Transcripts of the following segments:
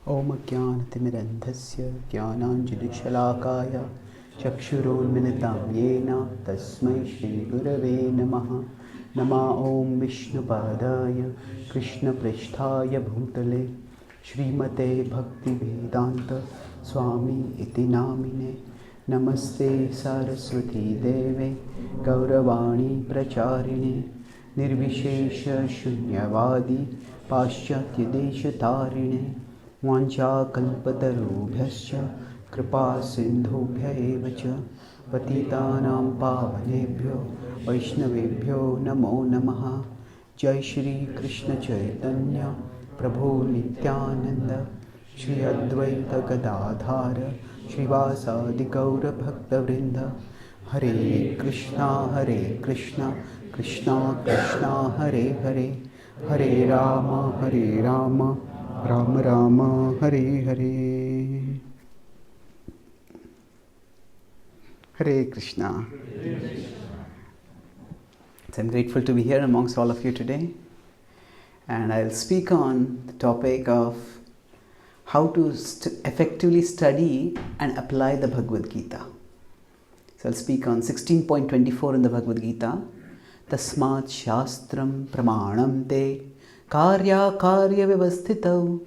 Om Jnanatimirandhasya Jnananjalisalakaya Chakshurunmilitam Yena Tasmai Shri Gurave Namaha Nama Om Vishnupadaya Krishna Prishthaya Bhutale Shrimate Bhakti Vedanta Swami Iti Namine Namaste Saraswati Deve Gauravani Pracharine Nirvishesha Shunyavadi Paschatya Desha Tarine Vancha Kalpatarubhyascha Kripa Sindhubhya Evacha Patitanam Pavanebhyo Vaishnavebhyo Namo Namaha Jai Shri Krishna Chaitanya Prabhu Nityananda Shri Advaita Gadadhara Shrivasadi Gaura Bhakta Vrinda Hare Krishna Krishna Krishna Hare Hare Hare Rama Rama Rama Hare Hare. Hare Krishna. So I'm grateful to be here amongst all of you today, and I'll speak on the topic of how to effectively study and apply the Bhagavad Gita. So I'll speak on 16.24 in the Bhagavad Gita. Tasmat Shastram Pramanam Te Karya Vyavasthitau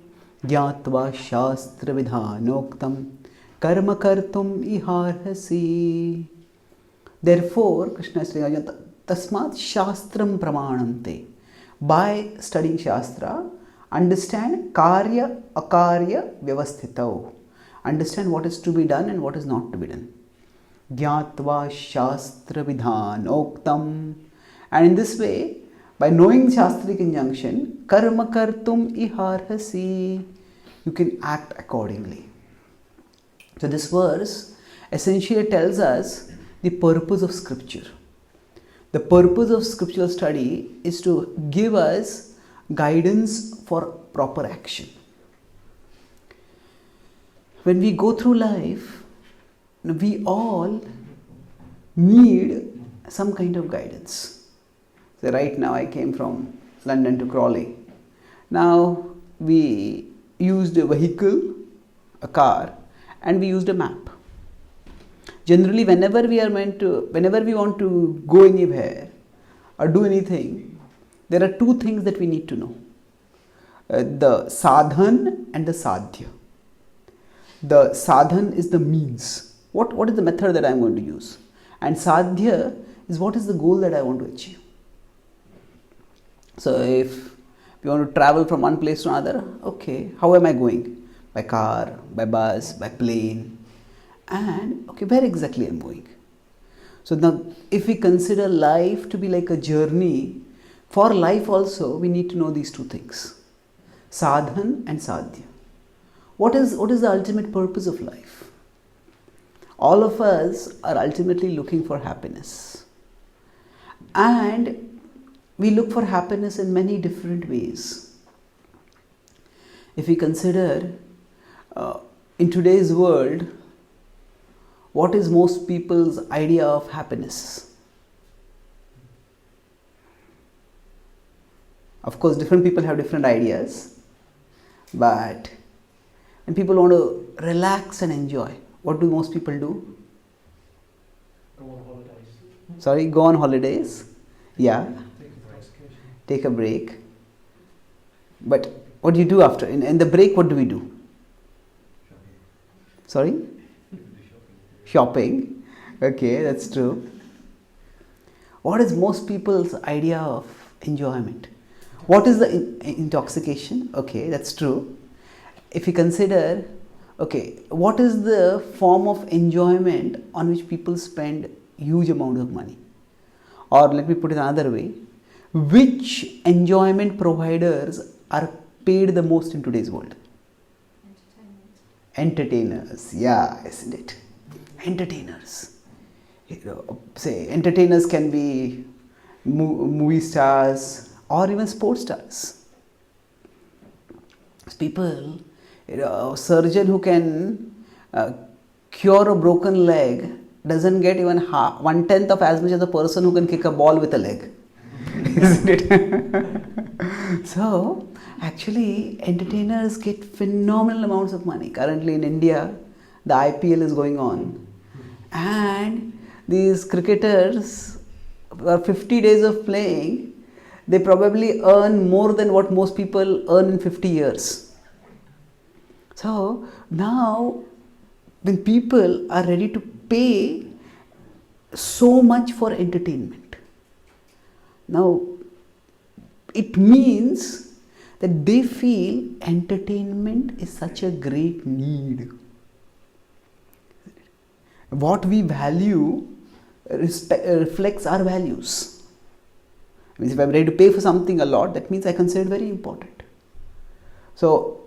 Gyatva Shastra Vidhanoktam Karma Kartum Iharhasi. Therefore, Krishna is saying, Tasmat Shastram Pramanam Te. By studying Shastra, understand Karya Akarya Vyavasthitau. Understand what is to be done and what is not to be done. Gyatva Shastra Vidhanoktam. And in this way, by knowing Shastric injunction, Karma Kartum Iharhasi, you can act accordingly. So this verse essentially tells us the purpose of scripture. The purpose of scriptural study is to give us guidance for proper action. When we go through life, we all need some kind of guidance. So right now I came from London to Crawley. Now we used a vehicle, a car, and we used a map. Generally, whenever we want to go anywhere or do anything, there are two things that we need to know. The sadhan and the sadhya. The sadhan is the means. What is the method that I am going to use? And sadhya is what is the goal that I want to achieve. So if we want to travel from one place to another, okay, how am I going? By car, by bus, by plane, and okay, where exactly I am going? So now if we consider life to be like a journey, for life also we need to know these two things, sadhan and sadhya. What is the ultimate purpose of life? All of us are ultimately looking for happiness, and we look for happiness in many different ways. If we consider in today's world, what is most people's idea of happiness? Of course, different people have different ideas, but when people want to relax and enjoy, what do most people do? Go on holidays. Sorry, go on holidays. Yeah. Take a break. But what do you do after? In the break, what do we do? Sorry? Shopping. Okay, that's true. What is most people's idea of enjoyment? What is the intoxication? Okay, that's true. If you consider, okay, what is the form of enjoyment on which people spend huge amount of money? Or let me put it another way. Which enjoyment providers are paid the most in today's world? Entertainers. Yeah, isn't it? Entertainers. Say entertainers can be movie stars or even sports stars. People, a surgeon who can cure a broken leg doesn't get even 1/10 of as much as a person who can kick a ball with a leg. Isn't it? So, Actually, entertainers get phenomenal amounts of money. Currently in India, the IPL is going on. And these cricketers, for 50 days of playing, they probably earn more than what most people earn in 50 years. So now, when people are ready to pay so much for entertainment, now it means that they feel entertainment is such a great need. What we value reflects our values. Means if I'm ready to pay for something a lot, that means I consider it very important. So,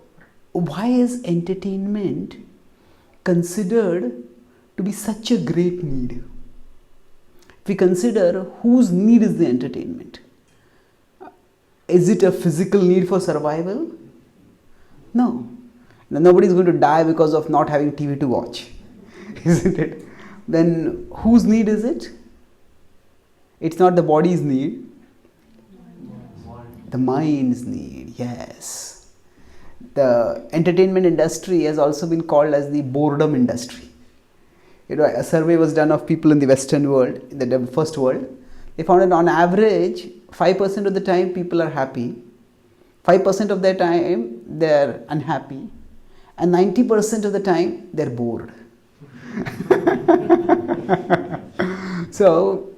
why is entertainment considered to be such a great need? If we consider whose need is the entertainment, is it a physical need for survival? No. Nobody is going to die because of not having TV to watch, isn't it? Then whose need is it? It's not the body's need, the mind's need, yes. The entertainment industry has also been called as the boredom industry. A survey was done of people in the Western world, in the first world. They found that on average, 5% of the time people are happy, 5% of their time they are unhappy, and 90% of the time they are bored. So,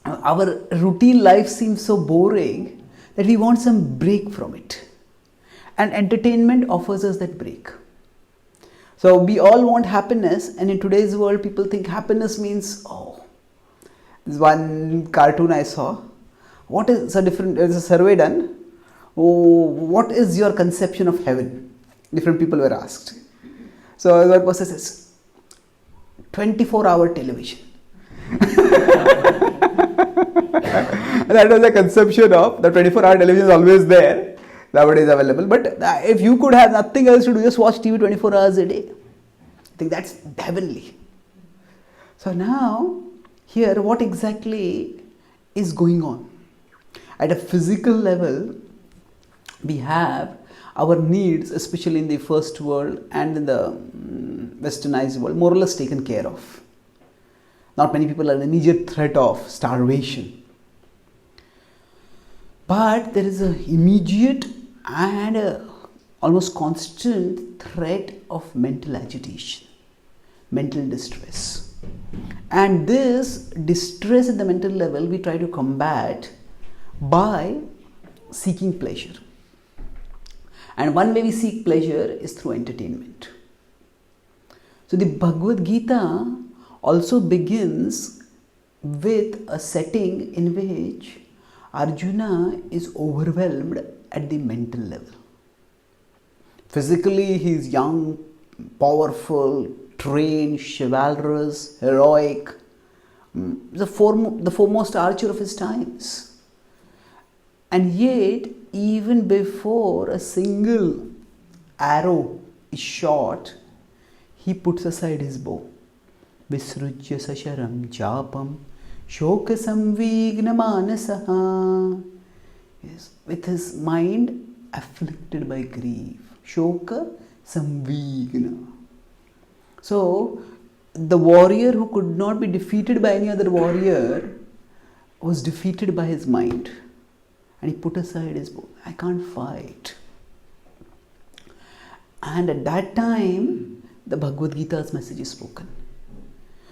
our routine life seems so boring that we want some break from it. And entertainment offers us that break. So, we all want happiness, and in today's world, people think happiness means, this one cartoon I saw. There's a survey done. What is your conception of heaven? Different people were asked. So one person says, 24-hour television. That was the conception of the 24-hour television is always there. Nowadays available. But if you could have nothing else to do, just watch TV 24 hours a day. I think that's heavenly. So now, here, what exactly is going on? At a physical level, we have our needs, especially in the first world and in the westernized world, more or less taken care of. Not many people are in immediate threat of starvation. But there is an immediate and almost constant threat of mental agitation, mental distress. And this distress at the mental level we try to combat by seeking pleasure. And one way we seek pleasure is through entertainment. So the Bhagavad Gita also begins with a setting in which Arjuna is overwhelmed at the mental level. Physically he is young, powerful, trained, chivalrous, heroic, the foremost archer of his times. And yet, even before a single arrow is shot, he puts aside his bow. Visrujya sasharam japam shoka samvigna manasaha. Yes, with his mind afflicted by grief. Shoka samvigna. So, the warrior who could not be defeated by any other warrior was defeated by his mind. And he put aside his bow. I can't fight. And at that time, the Bhagavad Gita's message is spoken.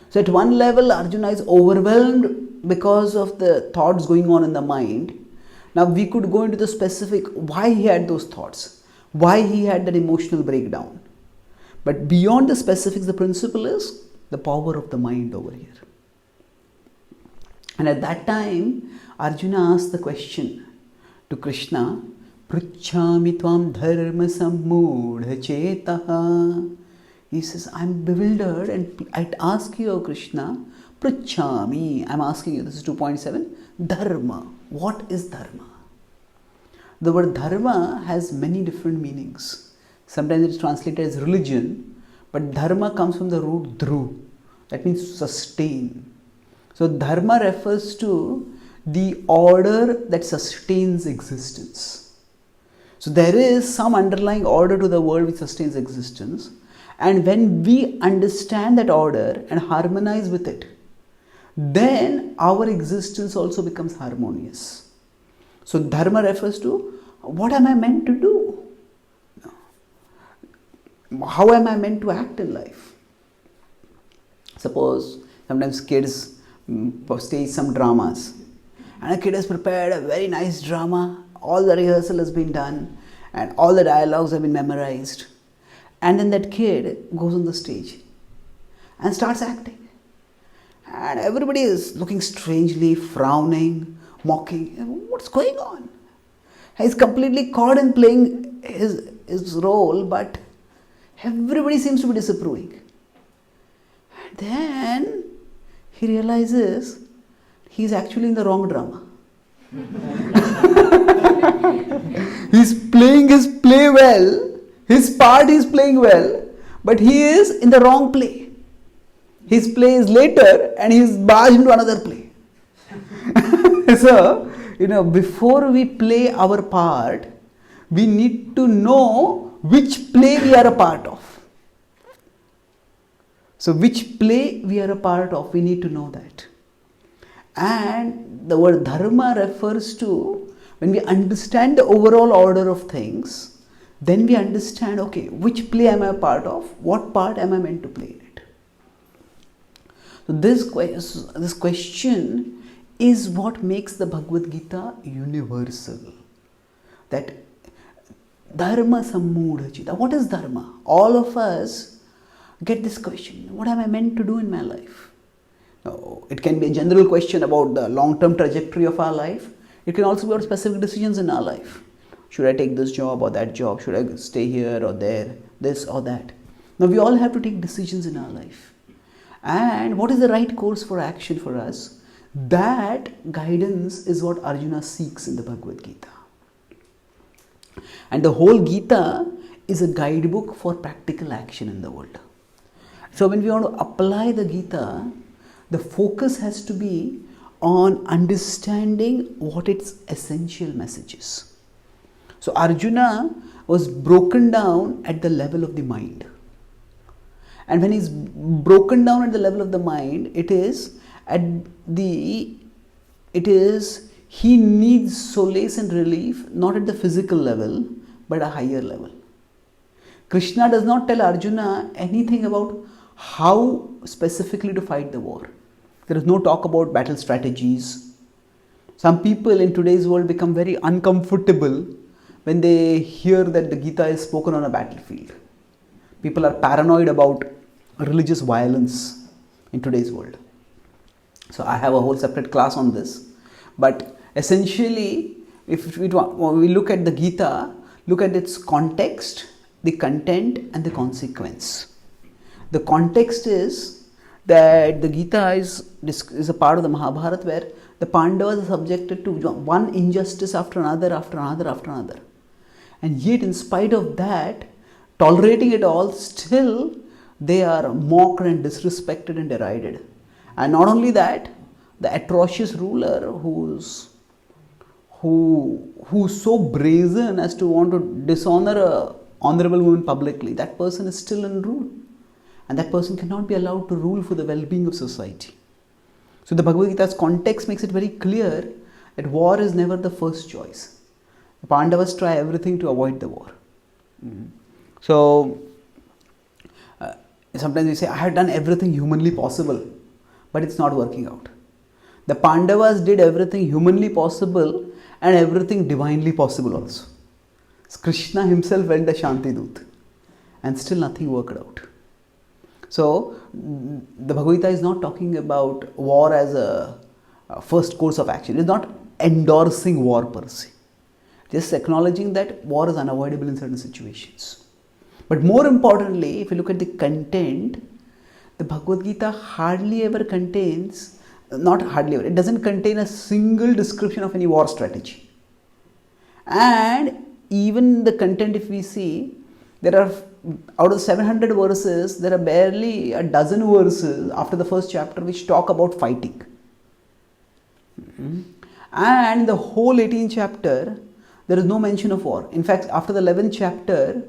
So at one level, Arjuna is overwhelmed because of the thoughts going on in the mind. Now we could go into the specific why he had those thoughts, why he had that emotional breakdown. But beyond the specifics, the principle is the power of the mind over here. And at that time, Arjuna asked the question to Krishna, Pruchhami tvam dharma sammudha chetaha. He says, I'm bewildered and I'd ask you, O Krishna, Pruchhami, I'm asking you, this is 2.7, Dharma. What is Dharma? The word Dharma has many different meanings. Sometimes it's translated as religion, but Dharma comes from the root dhru. That means sustain. So Dharma refers to the order that sustains existence. So there is some underlying order to the world which sustains existence, and when we understand that order and harmonize with it, then our existence also becomes harmonious. So Dharma refers to, what am I meant to do? How am I meant to act in life? Suppose sometimes kids stage some dramas, and a kid has prepared a very nice drama, all the rehearsal has been done and all the dialogues have been memorized, and then that kid goes on the stage and starts acting, and everybody is looking strangely, frowning, mocking. What's going on? He's completely caught in playing his role, but everybody seems to be disapproving. And then he realizes he's actually in the wrong drama. He's playing his play well, his part is playing well, but he is in the wrong play. His play is later and he's barged into another play. So, before we play our part, we need to know which play we are a part of. So which play we are a part of, we need to know that. And the word Dharma refers to, when we understand the overall order of things, then we understand, okay, which play am I a part of? What part am I meant to play in it? So this question is what makes the Bhagavad Gita universal. That Dharma Sammudhachita. What is Dharma? All of us get this question. What am I meant to do in my life? Now, it can be a general question about the long-term trajectory of our life. It can also be about specific decisions in our life. Should I take this job or that job? Should I stay here or there? This or that? Now, we all have to take decisions in our life. And what is the right course for action for us? That guidance is what Arjuna seeks in the Bhagavad Gita. And the whole Gita is a guidebook for practical action in the world. So when we want to apply the Gita, the focus has to be on understanding what its essential message is. So Arjuna was broken down at the level of the mind. And when he's broken down at the level of the mind, he needs solace and relief, not at the physical level, but a higher level. Krishna does not tell Arjuna anything about how specifically to fight the war. There is no talk about battle strategies. Some people in today's world become very uncomfortable when they hear that the Gita is spoken on a battlefield. People are paranoid about religious violence in today's world. So I have a whole separate class on this. But essentially, if we look at the Gita, look at its context, the content and the consequence. The context is that the Gita is a part of the Mahabharata where the Pandavas are subjected to one injustice after another, after another, after another. And yet in spite of that, tolerating it all, still they are mocked and disrespected and derided. And not only that, the atrocious ruler who's so brazen as to want to dishonor a honorable woman publicly, that person is still in rule. And that person cannot be allowed to rule for the well-being of society. So the Bhagavad Gita's context makes it very clear that war is never the first choice. The Pandavas try everything to avoid the war. So sometimes we say, I have done everything humanly possible, but it's not working out. The Pandavas did everything humanly possible and everything divinely possible also. Krishna himself went a Shanti Dut and still nothing worked out. So the Bhagavad Gita is not talking about war as a first course of action. It is not endorsing war per se. Just acknowledging that war is unavoidable in certain situations. But more importantly, if you look at the content, the Bhagavad Gita hardly ever contains, not hardly ever, it doesn't contain a single description of any war strategy. And even the content, if we see, there are, out of 700 verses, there are barely a dozen verses after the first chapter which talk about fighting. And the whole 18th chapter, there is no mention of war. In fact, after the 11th chapter,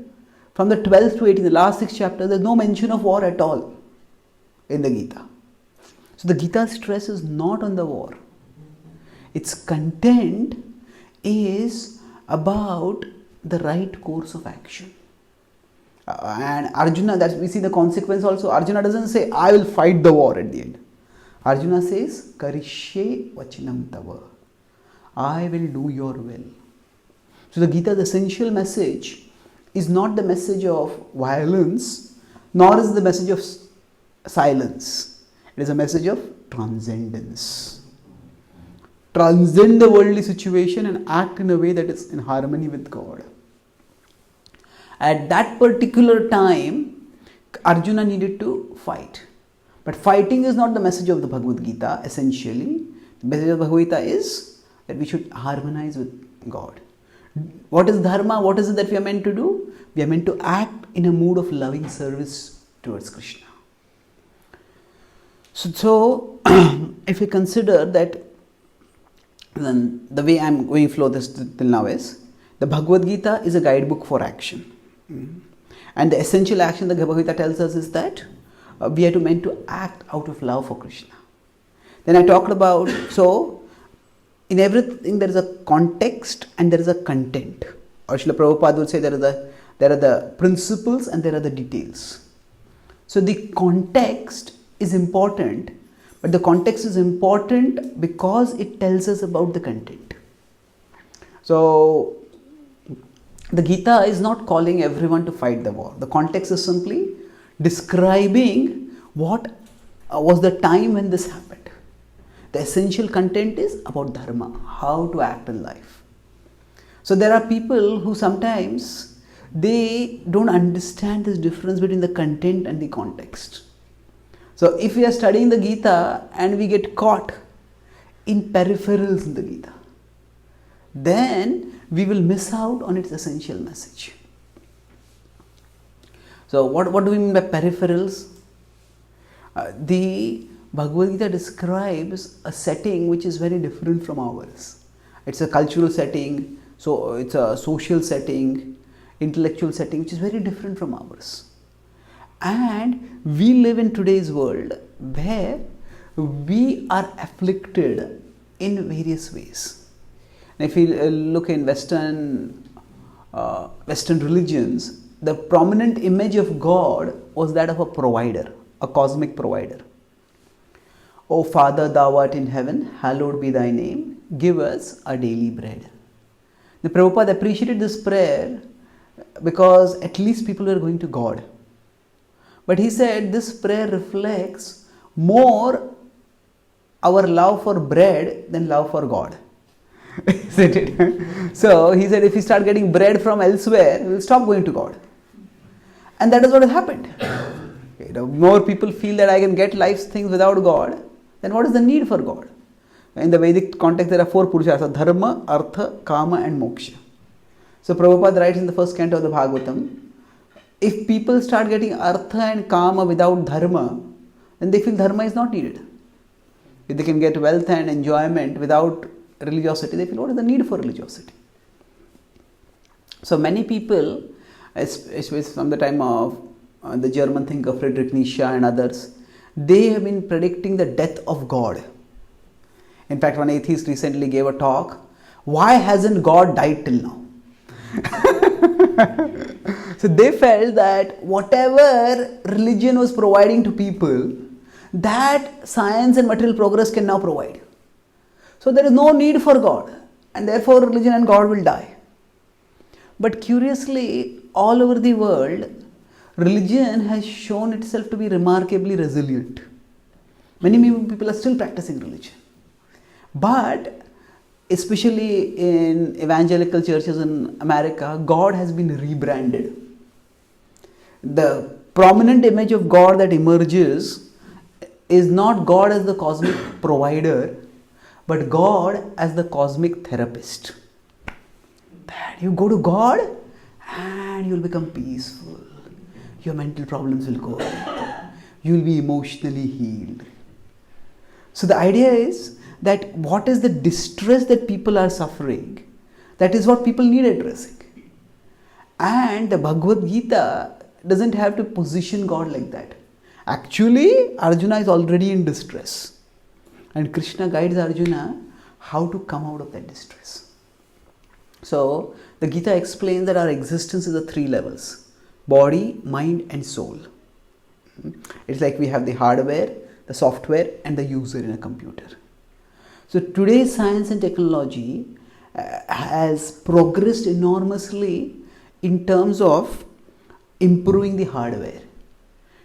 from the 12th to 18th, the last 6 chapters, there is no mention of war at all in the Gita. So the Gita's stress is not on the war. Its content is about the right course of action. And Arjuna, that we see the consequence also. Arjuna doesn't say, I will fight the war at the end. Arjuna says, Karishye vachinam tava. I will do your will. So the Gita's essential message is not the message of violence, nor is the message of silence. It is a message of transcendence. Transcend the worldly situation and act in a way that is in harmony with God. At that particular time, Arjuna needed to fight. But fighting is not the message of the Bhagavad Gita, essentially. The message of the Bhagavad Gita is that we should harmonize with God. What is Dharma? What is it that we are meant to do? We are meant to act in a mood of loving service towards Krishna. So if we consider that, then the way I am going to flow this till now is, the Bhagavad Gita is a guidebook for action. And the essential action the Bhagavad Gita tells us is that we are meant to act out of love for Krishna. Then I talked about, so in everything there is a context and there is a content. Or Srila Prabhupada would say there are the principles and there are the details. So the context is important, but the context is important because it tells us about the content. So the Gita is not calling everyone to fight the war. The context is simply describing what was the time when this happened. The essential content is about Dharma, how to act in life. So there are people who sometimes they don't understand this difference between the content and the context. So if we are studying the Gita and we get caught in peripherals in the Gita, then we will miss out on its essential message. So what do we mean by peripherals? The Bhagavad Gita describes a setting which is very different from ours. It's a cultural setting, so it's a social setting, intellectual setting which is very different from ours. And we live in today's world where we are afflicted in various ways. And if you look in Western religions, the prominent image of God was that of a provider, a cosmic provider. O Father, thou art in heaven, hallowed be thy name, give us our daily bread. The Prabhupada appreciated this prayer because at least people were going to God. But he said this prayer reflects more our love for bread than love for God. Isn't it? So he said if we start getting bread from elsewhere, we will stop going to God. And that is what has happened. More people feel that I can get life's things without God, then what is the need for God? In the Vedic context, there are 4 Purushasthas: Dharma, Artha, Kama and Moksha. So Prabhupada writes in the first canto of the Bhagavatam, if people start getting Artha and Kama without Dharma, then they feel Dharma is not needed. If they can get wealth and enjoyment without religiosity, they feel what is the need for religiosity? So many people, especially from the time of the German thinker Friedrich Nietzsche and others, they have been predicting the death of God. In fact, one atheist recently gave a talk, why hasn't God died till now? So they felt that whatever religion was providing to people, that science and material progress can now provide. So there is no need for God, and therefore religion and God will die. But curiously, all over the world, religion has shown itself to be remarkably resilient. Many people are still practicing religion. But especially in evangelical churches in America, God has been rebranded. The prominent image of God that emerges is not God as the cosmic provider, but God as the cosmic therapist. That you go to God and you will become peaceful. Your mental problems will go away. You will be emotionally healed. So the idea is that what is the distress that people are suffering, That is what people need addressing. And the Bhagavad Gita doesn't have to position God like that. Actually, Arjuna is already in distress. And Krishna guides Arjuna how to come out of that distress. So, the Gita explains that our existence is the three levels: body, mind and soul. It's like we have the hardware, the software and the user in a computer. So today's science and technology has progressed enormously in terms of improving the hardware,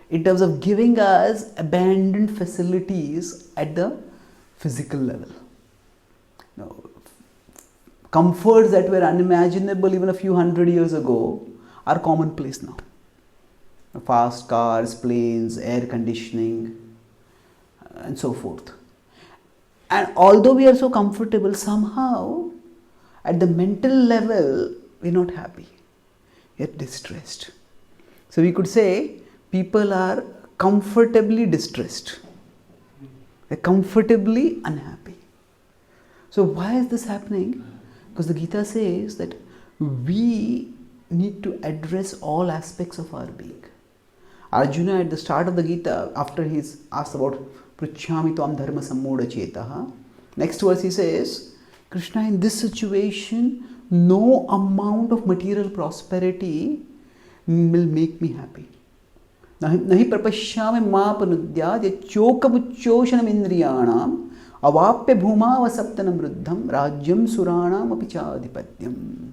in terms of giving us abandoned facilities at the physical level. Now, comforts that were unimaginable even a few hundred years ago are commonplace now. Fast cars, planes, air conditioning, and so forth. And although we are so comfortable, somehow at the mental level we are not happy, we are distressed. So we could say people are comfortably distressed, they are comfortably unhappy. So why is this happening? Because the Gita says that we need to address all aspects of our being. Arjuna at the start of the Gita, after he's asked about Pruchhami Tvam Dharma Sammoda Chetaha, next verse he says, Krishna, in this situation, no amount of material prosperity will make me happy. Nahi prapashyami ma panudyad yachokamuchoshanam indriyanam avapya bhuma vasaptanam ruddham rajyam suranam apichadipatyam.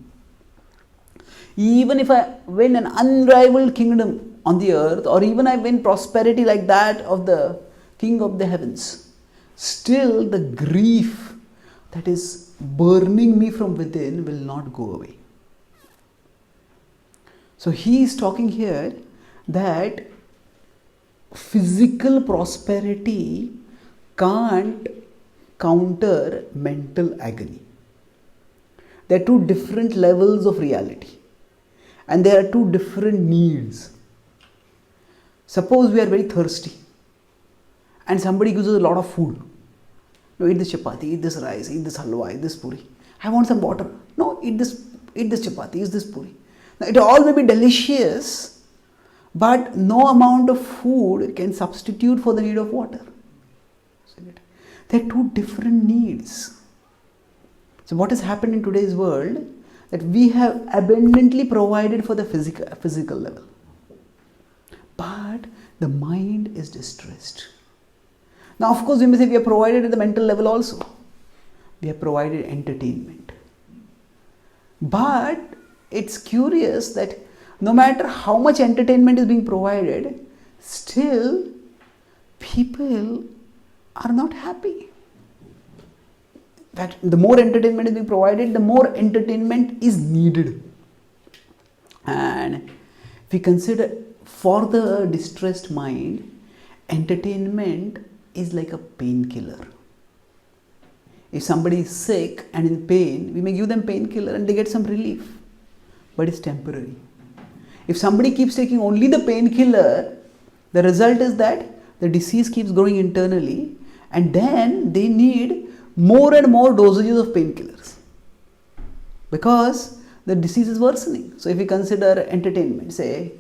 Even if I win an unrivaled kingdom on the earth, or even I win prosperity like that of the King of the heavens, still the grief that is burning me from within will not go away. So he is talking here that physical prosperity can't counter mental agony. There are two different levels of reality, and there are two different needs. Suppose we are very thirsty and somebody gives us a lot of food. No, eat this chapati, eat this rice, eat this halwa, eat this puri. I want some water. No, eat this chapati, eat this puri. Now, it all may be delicious, but no amount of food can substitute for the need of water. There are two different needs. So what has happened in today's world, that we have abundantly provided for the physical level, but the mind is distressed. Now, of course, we may say we have provided at the mental level also. We have provided entertainment. But it's curious that no matter how much entertainment is being provided, still people are not happy. In fact, the more entertainment is being provided, the more entertainment is needed. And if we consider, for the distressed mind, entertainment is like a painkiller. If somebody is sick and in pain, we may give them painkiller and they get some relief, but it's temporary. If somebody keeps taking only the painkiller, the result is that the disease keeps growing internally, and then they need more and more dosages of painkillers because the disease is worsening. So if we consider entertainment, say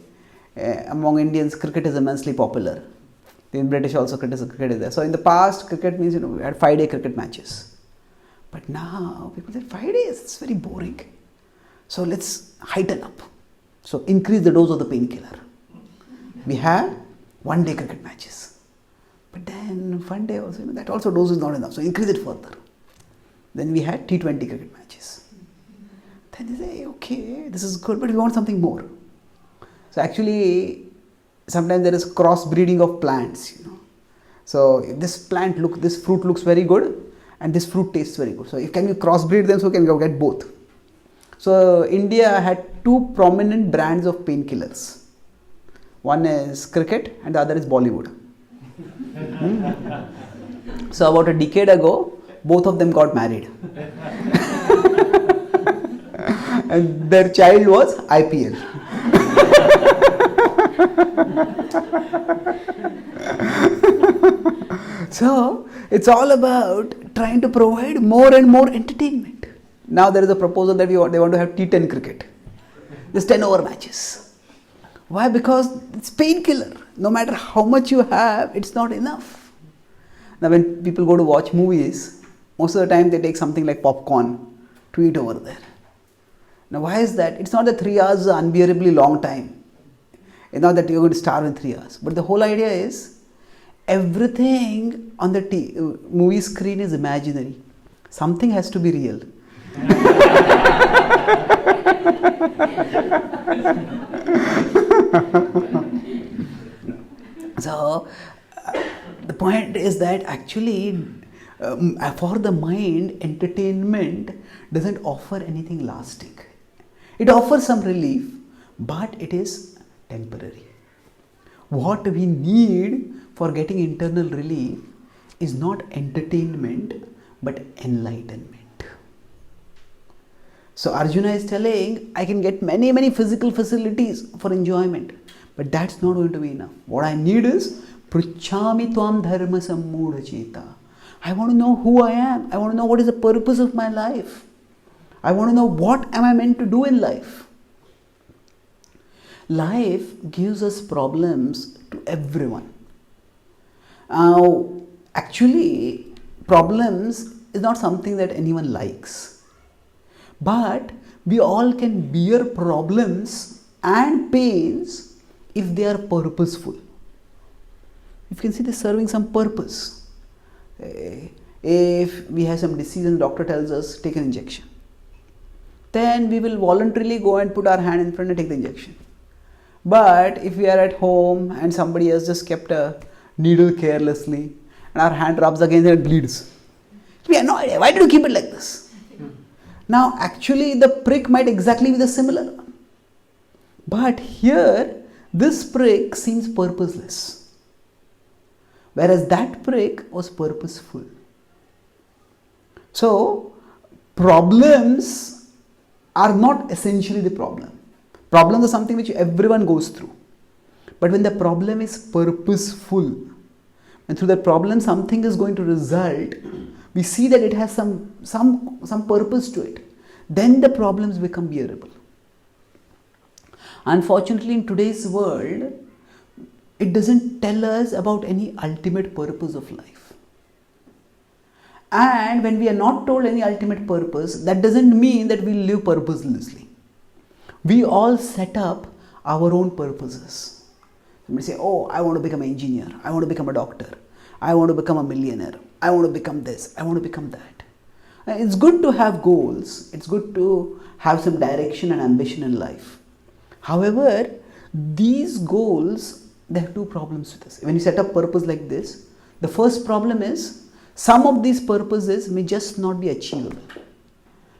among Indians, cricket is immensely popular. In British also cricket is there. So in the past, cricket means, we had 5-day cricket matches. But now people say 5 days, it's very boring. So let's heighten up. So increase the dose of the painkiller. We have 1-day cricket matches. But then 1 day also, that also dose is not enough. So increase it further. Then we had T20 cricket matches. Then they say, okay, this is good, but we want something more. So actually, sometimes there is crossbreeding of plants, So this fruit looks very good and this fruit tastes very good. So if can you crossbreed them, so can you get both. So India had two prominent brands of painkillers. One is cricket and the other is Bollywood. So about a decade ago, both of them got married. And their child was IPL. So it's all about trying to provide more and more entertainment. Now there is a proposal that they want to have T10 cricket. There's 10 over matches. Why? Because it's painkiller. No matter how much you have, it's not enough. Now when people go to watch movies, most of the time they take something like popcorn to eat over there. Now why is that? It's not that 3 hours is an unbearably long time. It's not that you're going to starve in 3 hours. But the whole idea is, everything on the movie screen is imaginary. Something has to be real. So, the point is that actually, for the mind, entertainment doesn't offer anything lasting. It offers some relief, but it is temporary. What we need for getting internal relief is not entertainment, but enlightenment. So Arjuna is telling, I can get many physical facilities for enjoyment, but that's not going to be enough. What I need is Pruchami Tvam Dharma Sammudha Cheta. I want to know who I am. I want to know what is the purpose of my life. I want to know what am I meant to do in life. Life gives us problems to everyone. Now, actually, problems is not something that anyone likes. But we all can bear problems and pains if they are purposeful. You can see they're serving some purpose. If we have some disease and the doctor tells us take an injection, then we will voluntarily go and put our hand in front and take the injection. But if we are at home and somebody has just kept a needle carelessly and our hand rubs against it and bleeds, we have no idea. Why did you keep it like this? Now actually the prick might exactly be the similar. But here this prick seems purposeless, whereas that prick was purposeful. So problems are not essentially the problem. Problems are something which everyone goes through. But when the problem is purposeful, and through that problem something is going to result, we see that it has some purpose to it, then the problems become bearable. Unfortunately, in today's world, it doesn't tell us about any ultimate purpose of life. And when we are not told any ultimate purpose, that doesn't mean that we live purposelessly. We all set up our own purposes. Somebody say, oh, I want to become an engineer, I want to become a doctor, I want to become a millionaire, I want to become this, I want to become that. It's good to have goals, it's good to have some direction and ambition in life. However, these goals, they have two problems with us. When you set up purpose like this, the first problem is, some of these purposes may just not be achievable.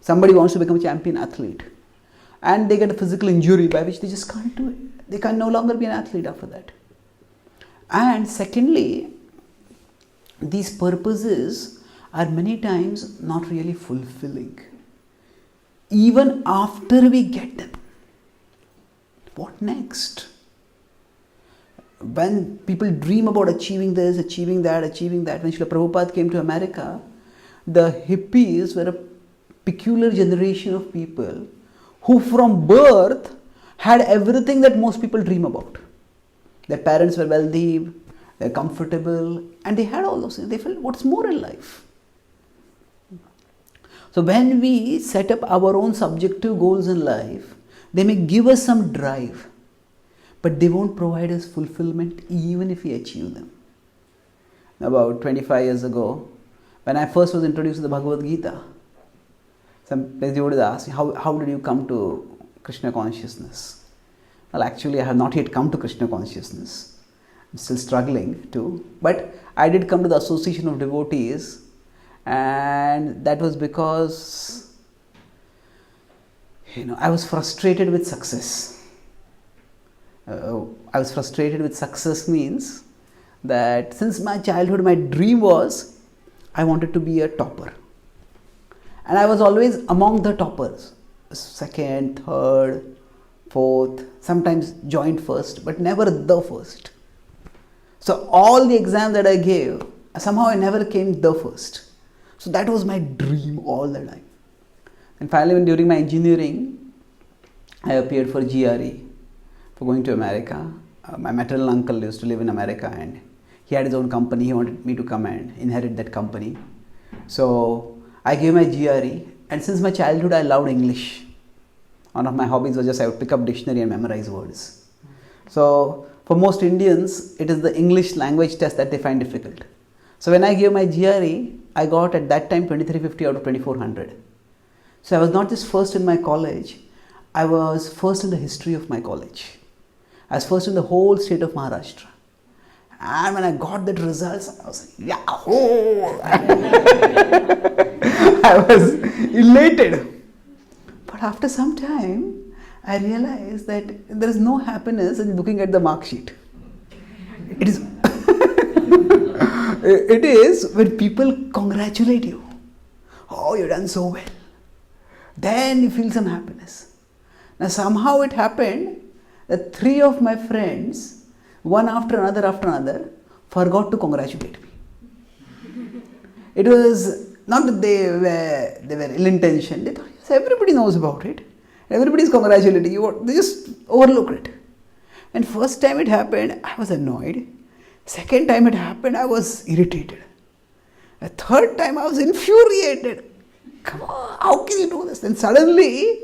Somebody wants to become a champion athlete and they get a physical injury by which they just can't do it. They can no longer be an athlete after that. And secondly, these purposes are many times not really fulfilling. Even after we get them, what next? When people dream about achieving this, achieving that, when Srila Prabhupada came to America, the hippies were a peculiar generation of people who from birth had everything that most people dream about. Their parents were wealthy, they're comfortable, and they had all those things. They felt, what's more in life? So when we set up our own subjective goals in life, they may give us some drive, but they won't provide us fulfillment even if we achieve them. About 25 years ago, when I first was introduced to the Bhagavad Gita, somebody would ask me, how did you come to Krishna consciousness? Well, actually, I have not yet come to Krishna consciousness. I'm still struggling to. But I did come to the association of devotees, and that was because, I was frustrated with success. I was frustrated with success means that since my childhood, my dream was I wanted to be a topper. And I was always among the toppers, second, third, fourth, sometimes joint first, but never the first. So all the exams that I gave, somehow I never came the first. So that was my dream all the time. And finally, when during my engineering, I appeared for GRE, for going to America. My maternal uncle used to live in America and he had his own company. He wanted me to come and inherit that company. So I gave my GRE, and since my childhood I loved English. One of my hobbies was just I would pick up dictionary and memorize words. So for most Indians, it is the English language test that they find difficult. So when I gave my GRE, I got at that time 2350 out of 2400. So I was not just first in my college, I was first in the history of my college. I was first in the whole state of Maharashtra. And when I got that results, I was like, yahoo! I was elated. But after some time, I realized that there is no happiness in looking at the mark sheet. It is, it is when people congratulate you. Oh, you've done so well. Then you feel some happiness. Now somehow it happened that 3 of my friends, one after another, forgot to congratulate me. It was not that they were ill-intentioned. They thought, yes, everybody knows about it. Everybody is congratulating you. They just overlooked it. And first time it happened, I was annoyed. Second time it happened, I was irritated. The third time, I was infuriated. Come on, how can you do this? Then suddenly,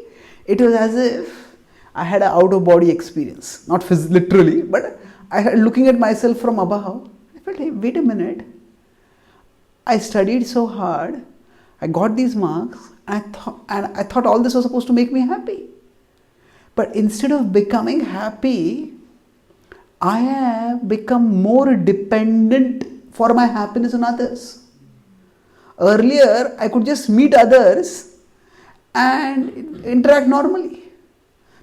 it was as if I had an out-of-body experience. Not literally, but I had looking at myself from above. I felt, hey, wait a minute. I studied so hard. I got these marks. And I thought all this was supposed to make me happy. But instead of becoming happy, I have become more dependent for my happiness on others. Earlier, I could just meet others and interact normally.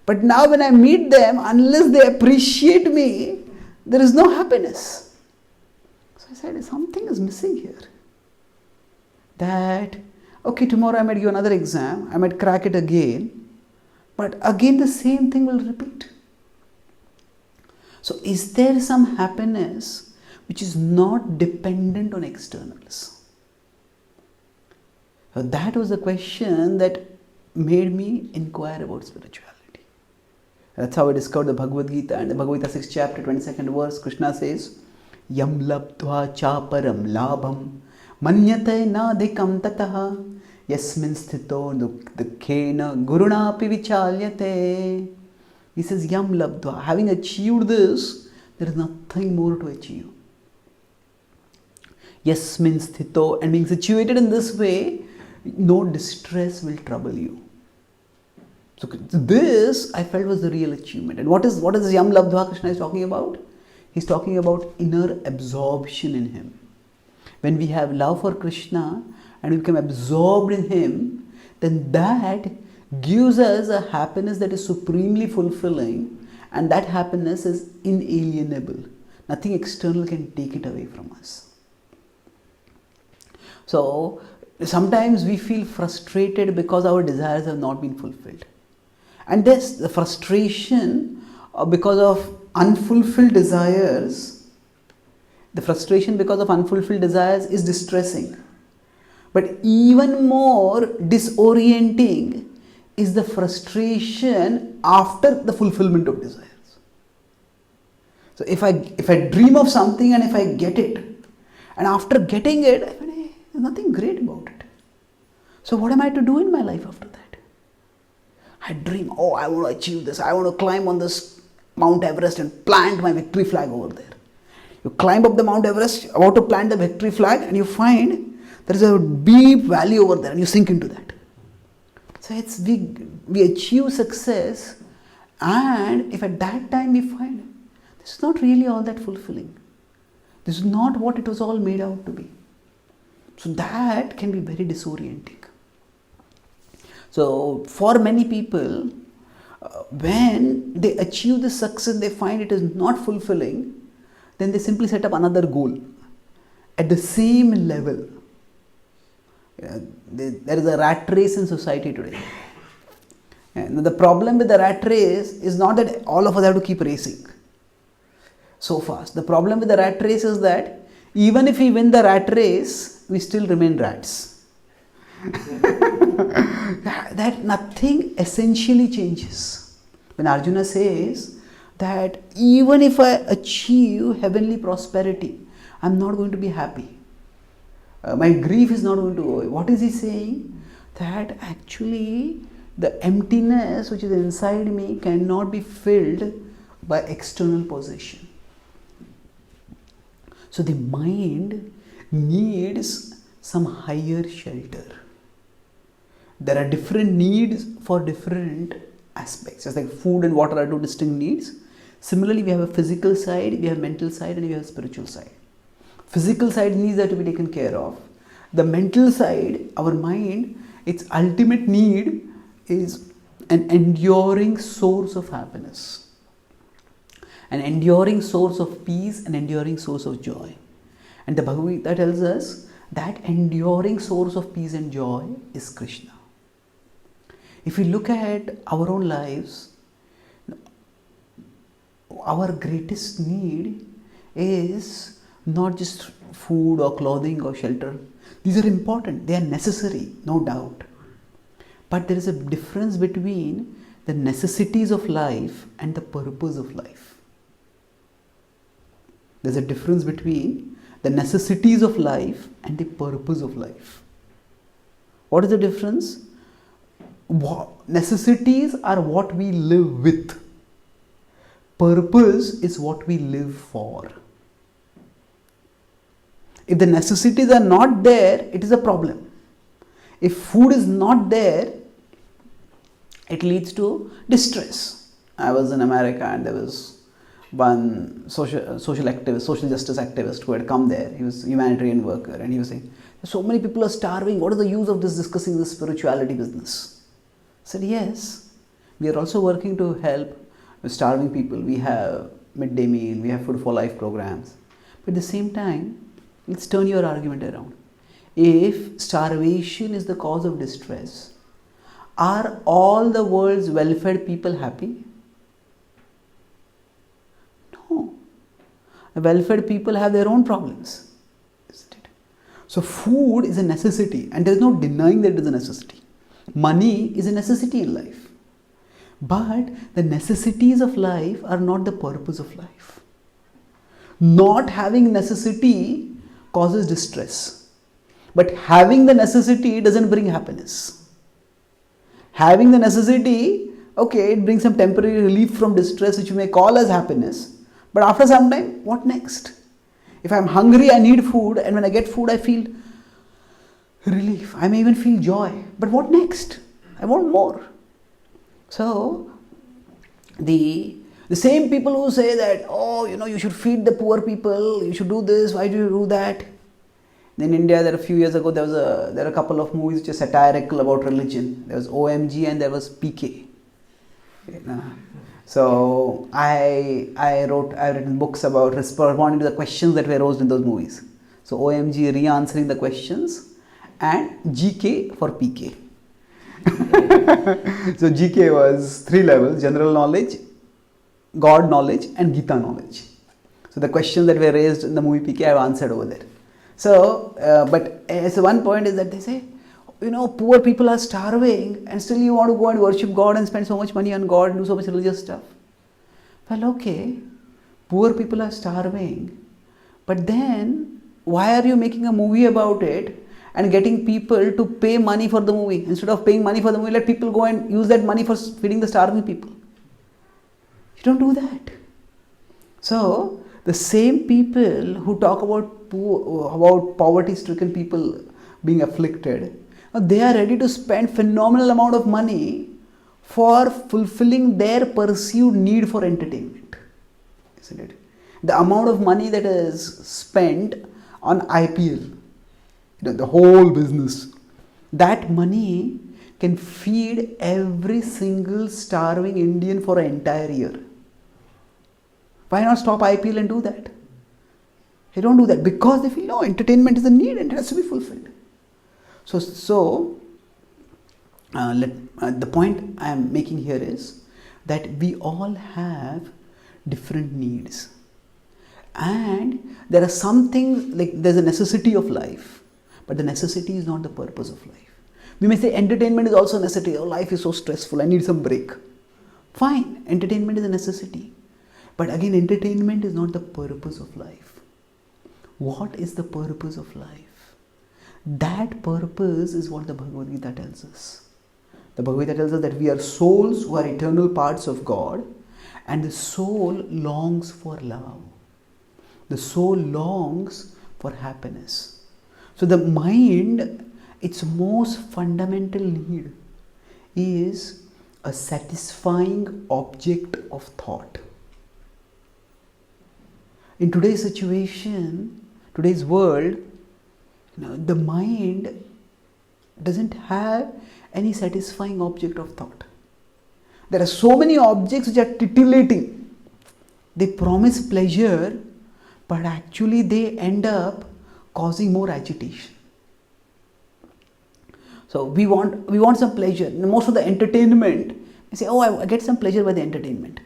But now when I meet them, unless they appreciate me, there is no happiness. So I said, something is missing here. That, okay, tomorrow I might give another exam, I might crack it again, but again the same thing will repeat. So is there some happiness which is not dependent on externals? So that was the question that made me inquire about spirituality. That's how I discovered the Bhagavad Gita. And the Bhagavad Gita 6th chapter, 22nd verse, Krishna says, Yam labdva chaparam labham manyate nadhikam tataha yasmin sthito dukkhena gurunapi vichalyate. He says, Yam labdva. Having achieved this, there is nothing more to achieve. Yasmin sthito. And being situated in this way, no distress will trouble you. So this I felt was the real achievement. And what is Yam Labdha Krishna is talking about? He's talking about inner absorption in him. When we have love for Krishna and we become absorbed in him, then that gives us a happiness that is supremely fulfilling, and that happiness is inalienable. Nothing external can take it away from us. So sometimes we feel frustrated because our desires have not been fulfilled. And this, the frustration because of unfulfilled desires, is distressing. But even more disorienting is the frustration after the fulfillment of desires. So if I dream of something and if I get it, and after getting it, I find, hey, there's nothing great about it. So what am I to do in my life after that? I dream, oh, I want to achieve this. I want to climb on this Mount Everest and plant my victory flag over there. You climb up the Mount Everest, about to plant the victory flag, and you find there is a deep valley over there, and you sink into that. So it's we achieve success, and if at that time we find this is not really all that fulfilling. This is not what it was all made out to be. So that can be very disorienting. So for many people, when they achieve the success, they find it is not fulfilling, then they simply set up another goal at the same level. There is a rat race in society today. And the problem with the rat race is not that all of us have to keep racing so fast. The problem with the rat race is that even if we win the rat race, we still remain rats. that nothing essentially changes. When Arjuna says that even if I achieve heavenly prosperity, I'm not going to be happy. My grief is not going to go away. What is he saying? That actually the emptiness which is inside me cannot be filled by external possession. So the mind needs some higher shelter. There are different needs for different aspects. Just like food and water are two distinct needs. Similarly, we have a physical side, we have mental side, and we have a spiritual side. Physical side needs are to be taken care of. The mental side, our mind, its ultimate need is an enduring source of happiness, an enduring source of peace, an enduring source of joy. And the Bhagavad Gita tells us that enduring source of peace and joy is Krishna. If we look at our own lives, our greatest need is not just food or clothing or shelter. These are important, they are necessary, no doubt. But there is a difference between the necessities of life and the purpose of life. There's a difference between the necessities of life and the purpose of life. What is the difference? Necessities are what we live with. Purpose is what we live for. If the necessities are not there, it is a problem. If food is not there, it leads to distress. I was in America and there was one social activist, social justice activist who had come there. He was a humanitarian worker and he was saying, so many people are starving. What is the use of discussing this spirituality business? I said, yes, we are also working to help starving people. We have midday meal, we have food for life programs. But at the same time, let's turn your argument around. If starvation is the cause of distress, are all the world's well-fed people happy? No. Well-fed people have their own problems, isn't it? So food is a necessity and there is no denying that it is a necessity. Money is a necessity in life. But the necessities of life are not the purpose of life. Not having necessity causes distress. But having the necessity doesn't bring happiness. Having the necessity, okay, it brings some temporary relief from distress which you may call as happiness. But after some time, what next? If I'm hungry, I need food, and when I get food, I feel relief. I may even feel joy. But what next? I want more. So, the same people who say that, oh, you should feed the poor people, you should do this, why do you do that? In India, there a few years ago, there are a couple of movies which are satirical about religion. There was OMG and there was PK. So I've written books about responding to the questions that were raised in those movies. So OMG re-answering the questions and GK for PK. So GK was 3 levels: general knowledge, God knowledge and Gita knowledge. So the questions that were raised in the movie PK I have answered over there. So, so one point is that they say, poor people are starving and still you want to go and worship God and spend so much money on God and do so much religious stuff. Well, okay, poor people are starving, but then why are you making a movie about it and getting people to pay money for the movie? Instead of paying money for the movie, let people go and use that money for feeding the starving people. You don't do that. So, the same people who talk about poverty-stricken people being afflicted, they are ready to spend phenomenal amount of money for fulfilling their perceived need for entertainment, isn't it? The amount of money that is spent on IPL, the whole business, that money can feed every single starving Indian for an entire year. Why not stop IPL and do that? They don't do that because they feel, no, entertainment is a need and it has to be fulfilled. So the point I am making here is that we all have different needs. And there are some things, like there's a necessity of life, but the necessity is not the purpose of life. We may say entertainment is also a necessity. Oh, life is so stressful, I need some break. Fine, entertainment is a necessity. But again, entertainment is not the purpose of life. What is the purpose of life? That purpose is what the Bhagavad Gita tells us. The Bhagavad Gita tells us that we are souls who are eternal parts of God, and the soul longs for love. The soul longs for happiness. So the mind, its most fundamental need is a satisfying object of thought. In today's situation, today's world, the mind doesn't have any satisfying object of thought. There are so many objects which are titillating. They promise pleasure, but actually they end up causing more agitation. So we want some pleasure. Most of the entertainment, we say, oh, I get some pleasure by the entertainment.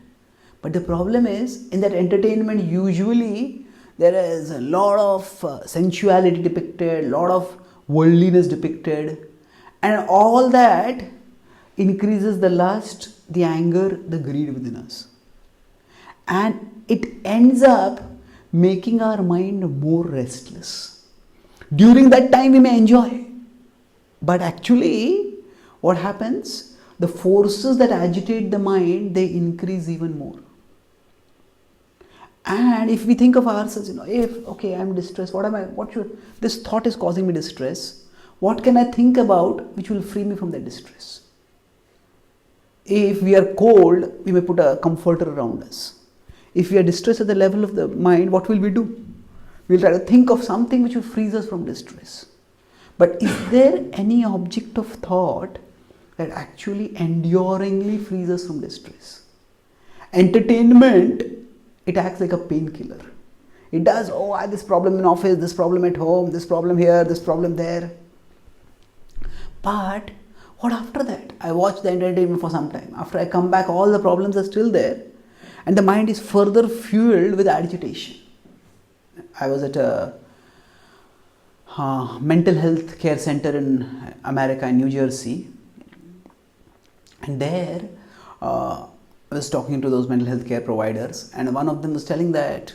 But the problem is, in that entertainment, usually there is a lot of sensuality depicted, a lot of worldliness depicted, and all that increases the lust, the anger, the greed within us. And it ends up making our mind more restless. During that time we may enjoy, but actually what happens? The forces that agitate the mind, they increase even more. And if we think of ourselves, okay, I'm distressed, this thought is causing me distress. What can I think about which will free me from that distress? If we are cold, we may put a comforter around us. If we are distressed at the level of the mind, what will we do? We'll try to think of something which will free us from distress. But is there any object of thought that actually enduringly frees us from distress? Entertainment, it acts like a painkiller. It does, I have this problem in office, this problem at home, this problem here, this problem there. But what after that? I watch the entertainment for some time. After I come back, all the problems are still there, and the mind is further fueled with agitation. I was at a mental health care center in America, in New Jersey, and there I was talking to those mental health care providers, and one of them was telling that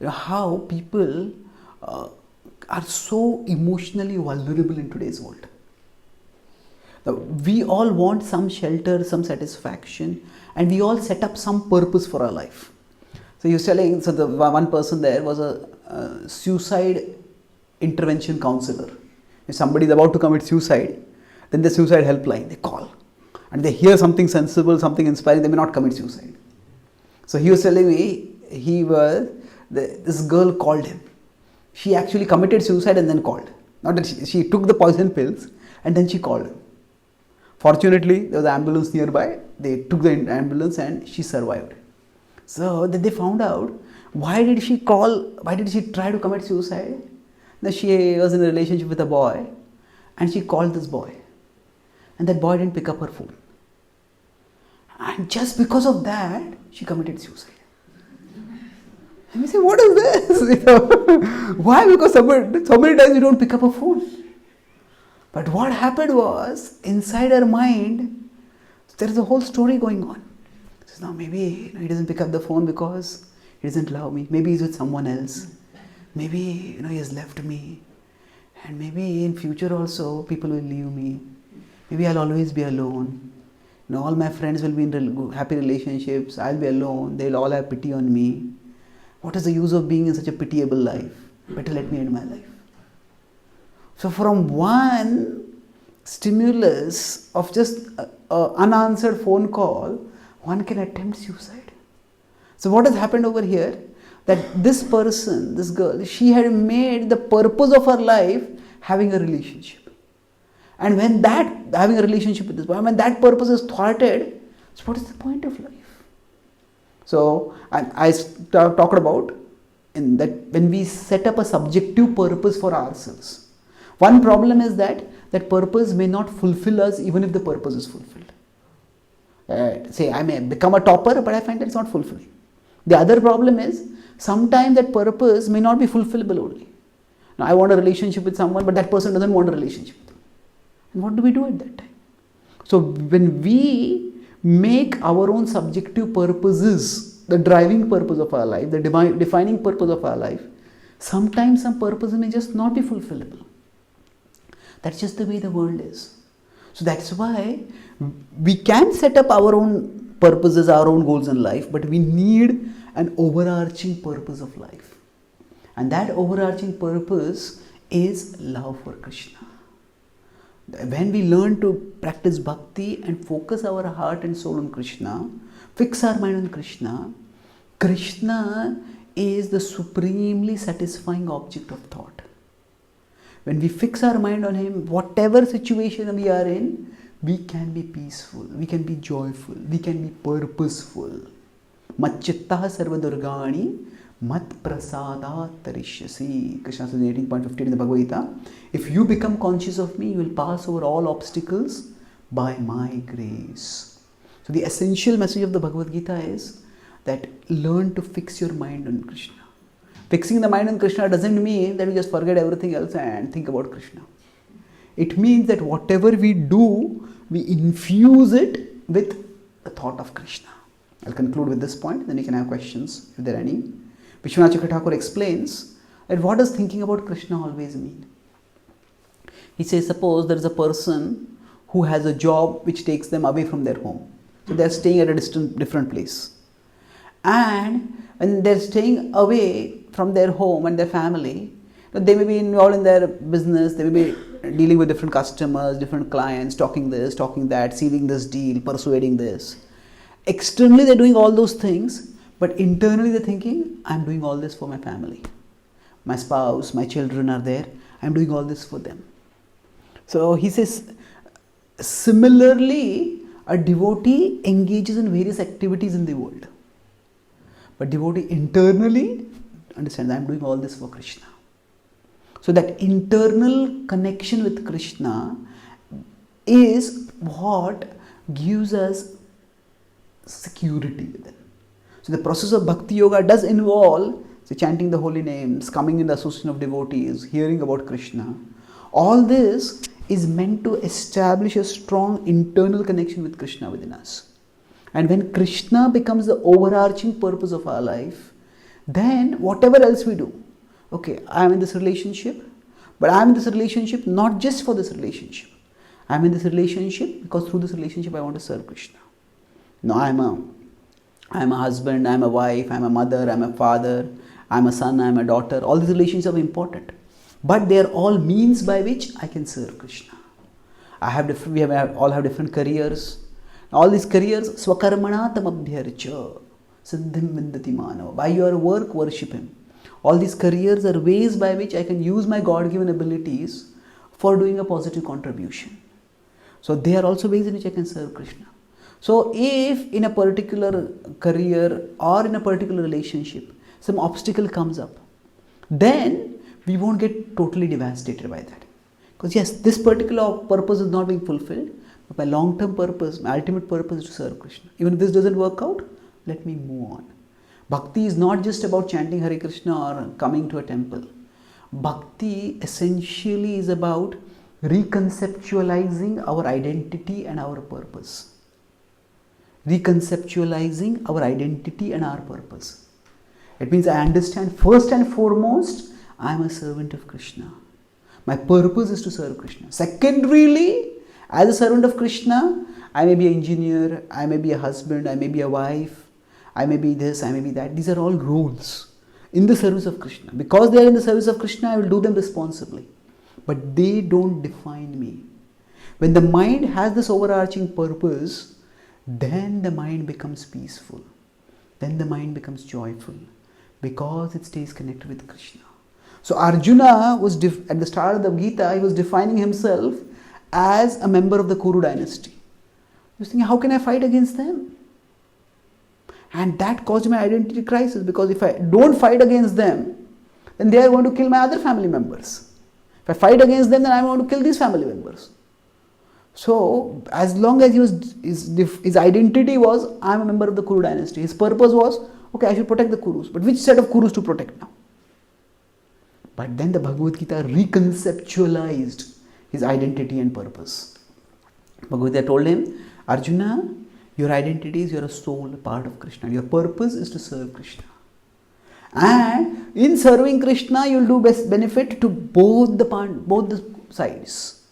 how people are so emotionally vulnerable in today's world. We all want some shelter, some satisfaction, and we all set up some purpose for our life. So he was telling, so the one person there was a suicide intervention counselor. If somebody is about to commit suicide, then the suicide helpline, they call. And they hear something sensible, something inspiring, they may not commit suicide. So he was telling me, this girl called him. She actually committed suicide and then called. Not that she took the poison pills and then she called him. Fortunately, there was an ambulance nearby. They took the ambulance and she survived. So they found out, why did she try to commit suicide? Now she was in a relationship with a boy and she called this boy. And that boy didn't pick up her phone. And just because of that, she committed suicide. And we say, what is this? Why? Because so many times you don't pick up a phone. But what happened was, inside her mind, there is a whole story going on. So now maybe he doesn't pick up the phone because he doesn't love me. Maybe he's with someone else. Maybe he has left me. And maybe in future also people will leave me. Maybe I'll always be alone. All my friends will be in happy relationships. I'll be alone. They'll all have pity on me. What is the use of being in such a pitiable life? Better let me end my life. So from one stimulus of just an unanswered phone call, one can attempt suicide. So what has happened over here? That this person, this girl, she had made the purpose of her life having a relationship. And when having a relationship with this boy, when that purpose is thwarted, so what is the point of life? So I talked about in that when we set up a subjective purpose for ourselves. One problem is that purpose may not fulfill us even if the purpose is fulfilled. Say I may become a topper, but I find that it's not fulfilling. The other problem is sometimes that purpose may not be fulfillable only. Now I want a relationship with someone, but that person doesn't want a relationship with me. What do we do at that time? So when we make our own subjective purposes the driving purpose of our life, the defining purpose of our life, sometimes some purposes may just not be fulfillable. That's just the way the world is. So that's why we can set up our own purposes, our own goals in life, but we need an overarching purpose of life. And that overarching purpose is love for Krishna. When we learn to practice bhakti and focus our heart and soul on Krishna, fix our mind on Krishna, Krishna is the supremely satisfying object of thought. When we fix our mind on Him, whatever situation we are in, we can be peaceful, we can be joyful, we can be purposeful. Macchittaha sarva durgani mat prasadat tarishyasi. Krishna says in 18.15 in the Bhagavad Gita, if you become conscious of me, you will pass over all obstacles by my grace. So the essential message of the Bhagavad Gita is that learn to fix your mind on Krishna. Fixing the mind on Krishna doesn't mean that we just forget everything else and think about Krishna. It means that whatever we do, we infuse it with the thought of Krishna. I'll conclude with this point, then you can have questions if there are any. Vishwanath Chakravarti explains that what does thinking about Krishna always mean? He says, suppose there is a person who has a job which takes them away from their home. So they are staying at a different place. And when they are staying away from their home and their family, they may be involved in their business, they may be dealing with different customers, different clients, talking this, talking that, sealing this deal, persuading this. Externally they are doing all those things, but internally they are thinking, I am doing all this for my family. My spouse, my children are there, I am doing all this for them. So he says, similarly, a devotee engages in various activities in the world. But devotee internally understands, I am doing all this for Krishna. So that internal connection with Krishna is what gives us security within. So the process of bhakti yoga does involve chanting the holy names, coming in the association of devotees, hearing about Krishna. All this is meant to establish a strong internal connection with Krishna within us. And when Krishna becomes the overarching purpose of our life, then whatever else we do, okay, I am in this relationship, but I am in this relationship not just for this relationship. I am in this relationship because through this relationship I want to serve Krishna. No, I am a husband, I am a wife, I am a mother, I am a father, I am a son, I am a daughter. All these relationships are important, but they are all means by which I can serve Krishna. We all have different careers. All these careers, swakarmana tamabhyarcha siddhim vindati manava. By your work, worship Him. All these careers are ways by which I can use my God-given abilities for doing a positive contribution. So they are also ways in which I can serve Krishna. So if in a particular career or in a particular relationship, some obstacle comes up, then we won't get totally devastated by that. Because yes, this particular purpose is not being fulfilled, but my long-term purpose, my ultimate purpose is to serve Krishna. Even if this doesn't work out, let me move on. Bhakti is not just about chanting Hare Krishna or coming to a temple. Bhakti essentially is about reconceptualizing our identity and our purpose. Reconceptualizing our identity and our purpose. It means I understand first and foremost, I am a servant of Krishna. My purpose is to serve Krishna. Secondarily, as a servant of Krishna, I may be an engineer, I may be a husband, I may be a wife, I may be this, I may be that. These are all roles in the service of Krishna. Because they are in the service of Krishna, I will do them responsibly. But they don't define me. When the mind has this overarching purpose, then the mind becomes peaceful. Then the mind becomes joyful. Because it stays connected with Krishna. So Arjuna was, at the start of the Gita, he was defining himself as a member of the Kuru dynasty. He was thinking, how can I fight against them? And that caused my identity crisis, because if I don't fight against them, then they are going to kill my other family members. If I fight against them, then I am going to kill these family members. So, as long as his identity was, I am a member of the Kuru dynasty. His purpose was, okay, I should protect the Kurus. But which set of Kurus to protect now? But then the Bhagavad Gita reconceptualized his identity and purpose. Bhagavad Gita told him, Arjuna, your identity is you're a soul, a part of Krishna. Your purpose is to serve Krishna. And in serving Krishna, you'll do best benefit to both the sides.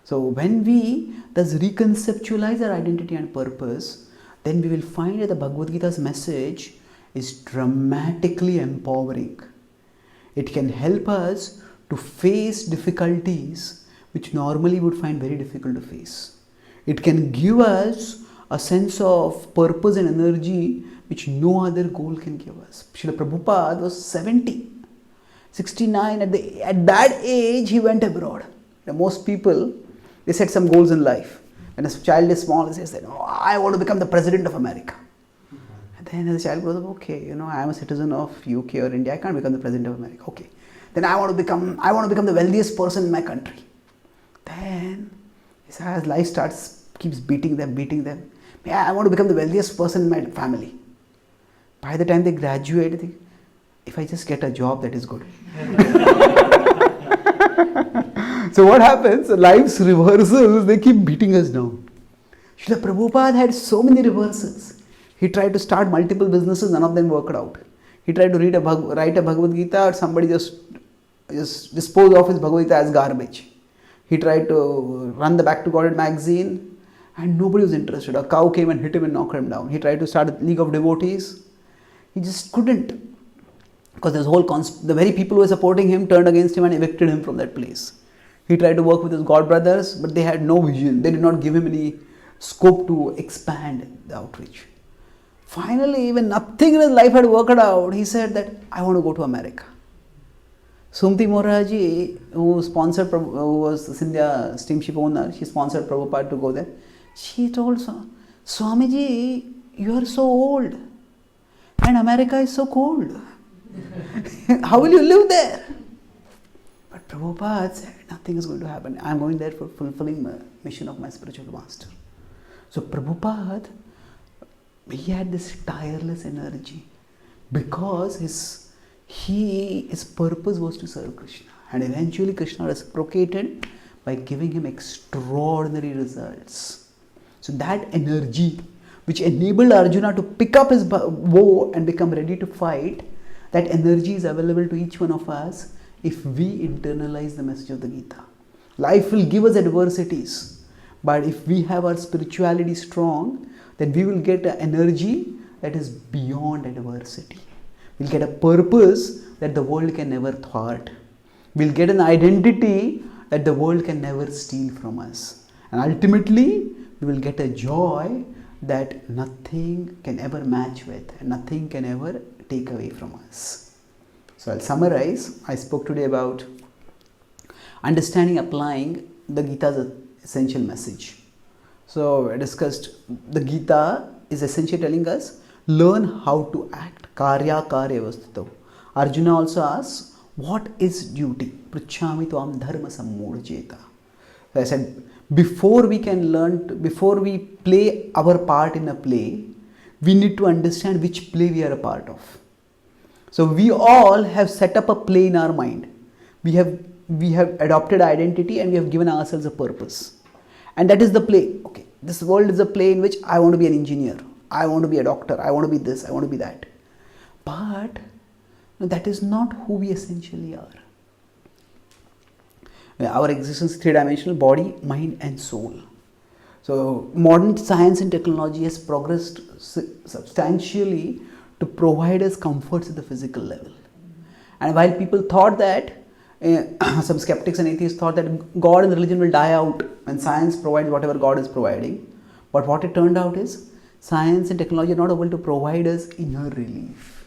So when we thus reconceptualize our identity and purpose, then we will find that the Bhagavad Gita's message is dramatically empowering. It can help us to face difficulties which normally would find very difficult to face. It can give us a sense of purpose and energy which no other goal can give us. Srila Prabhupada was 70, 69. At that age, he went abroad. Most people, they set some goals in life. When a child is small, they say, oh, I want to become the president of America. And then as a child goes, okay, I am a citizen of UK or India, I can't become the president of America. Okay. Then I want to become the wealthiest person in my country. Then as life keeps beating them. I want to become the wealthiest person in my family. By the time they graduate, they think, if I just get a job, that is good. So what happens? Life's reversals, they keep beating us down. Srila Prabhupada had so many reversals. He tried to start multiple businesses, none of them worked out. He tried to write a Bhagavad Gita, or somebody just disposed of his Bhagavad Gita as garbage. He tried to run the Back to Godhead magazine, and nobody was interested. A cow came and hit him and knocked him down. He tried to start a League of Devotees. He just couldn't. Because the very people who were supporting him turned against him and evicted him from that place. He tried to work with his god brothers, but they had no vision. They did not give him any scope to expand the outreach. Finally, when nothing in his life had worked out, he said that, I want to go to America. Sumti Moraji, who was the Sindhya steamship owner, she sponsored Prabhupada to go there. She told Swamiji, you are so old and America is so cold. How will you live there? But Prabhupada said, nothing is going to happen. I am going there for fulfilling the mission of my spiritual master. So Prabhupada, he had this tireless energy because his purpose was to serve Krishna. And eventually Krishna reciprocated by giving him extraordinary results. So that energy which enabled Arjuna to pick up his bow and become ready to fight, that energy is available to each one of us if we internalize the message of the Gita. Life will give us adversities, but if we have our spirituality strong, then we will get an energy that is beyond adversity. We'll get a purpose that the world can never thwart. We'll get an identity that the world can never steal from us. And ultimately, we will get a joy that nothing can ever match with and nothing can ever take away from us. So I'll summarize. I spoke today about understanding, applying the Gita's essential message. So I discussed the Gita is essentially telling us, learn how to act. Karya karya vastito. Arjuna also asks, what is duty? Pruchhami tvam dharma sammodjeta. So I said, before we play our part in a play, we need to understand which play we are a part of. So we all have set up a play in our mind. We have adopted identity and we have given ourselves a purpose. And that is the play. Okay, this world is a play in which I want to be an engineer, I want to be a doctor, I want to be this, I want to be that. But that is not who we essentially are. Our existence is three-dimensional: body, mind and soul. So modern science and technology has progressed substantially to provide us comforts at the physical level. And while people thought that, some skeptics and atheists thought that God and religion will die out when science provides whatever God is providing. But what it turned out is, science and technology are not able to provide us inner relief.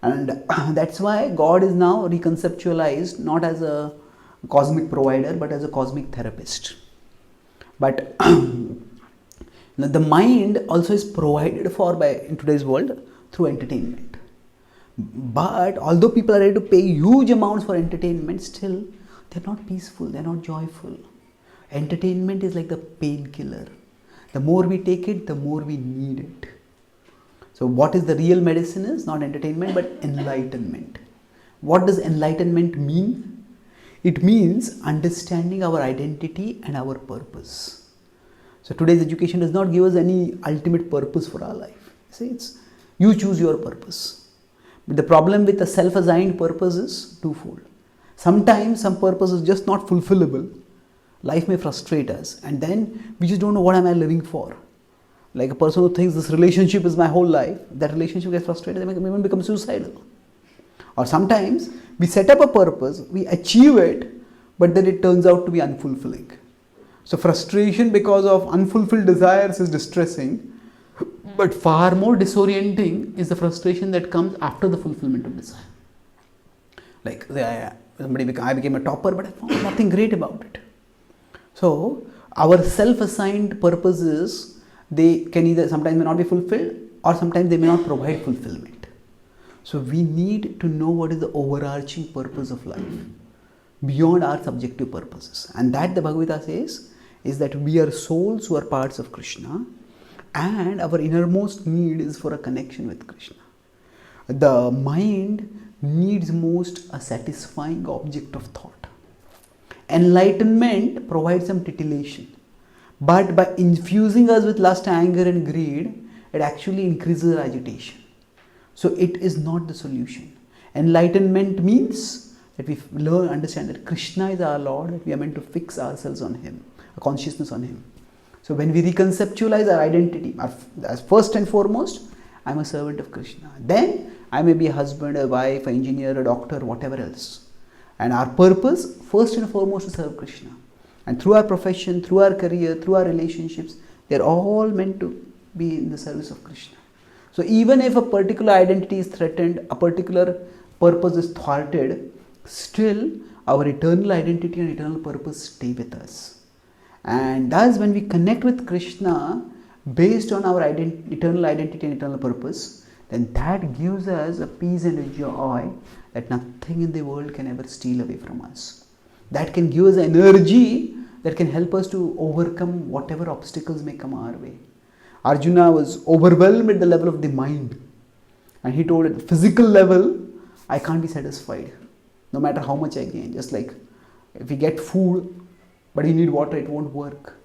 And that's why God is now reconceptualized not as a cosmic provider but as a cosmic therapist. But the mind also is provided for in today's world through entertainment. But although people are ready to pay huge amounts for entertainment, still they're not peaceful, they're not joyful. Entertainment is like the painkiller. The more we take it, the more we need it. So what is the real medicine is not entertainment but enlightenment. What does enlightenment mean? It means understanding our identity and our purpose. So today's education does not give us any ultimate purpose for our life. See, it's you choose your purpose. But the problem with a self-assigned purpose is twofold. Sometimes some purpose is just not fulfillable. Life may frustrate us, and then we just don't know what am I living for. Like a person who thinks this relationship is my whole life, that relationship gets frustrated, they may even become suicidal. Or sometimes we set up a purpose, we achieve it, but then it turns out to be unfulfilling. So frustration because of unfulfilled desires is distressing, but far more disorienting is the frustration that comes after the fulfillment of desire. Like I became a topper, but I found nothing great about it. So our self-assigned purposes, they can either sometimes may not be fulfilled, or sometimes they may not provide fulfillment. So we need to know what is the overarching purpose of life beyond our subjective purposes. And that the Bhagavad Gita says is that we are souls who are parts of Krishna, and our innermost need is for a connection with Krishna. The mind needs most a satisfying object of thought. Enlightenment provides some titillation, but by infusing us with lust, anger and greed, it actually increases our agitation. So it is not the solution. Enlightenment means that we understand that Krishna is our Lord, that we are meant to fix ourselves on Him, a consciousness on Him. So when we reconceptualize our identity, as first and foremost, I am a servant of Krishna. Then I may be a husband, a wife, an engineer, a doctor, whatever else. And our purpose, first and foremost, is to serve Krishna. And through our profession, through our career, through our relationships, they are all meant to be in the service of Krishna. So even if a particular identity is threatened, a particular purpose is thwarted, still our eternal identity and eternal purpose stay with us. And thus when we connect with Krishna based on our eternal identity and eternal purpose, then that gives us a peace and a joy that nothing in the world can ever steal away from us. That can give us energy that can help us to overcome whatever obstacles may come our way. Arjuna was overwhelmed at the level of the mind, and he told at the physical level, I can't be satisfied no matter how much I gain. Just like if we get food but you need water, it won't work.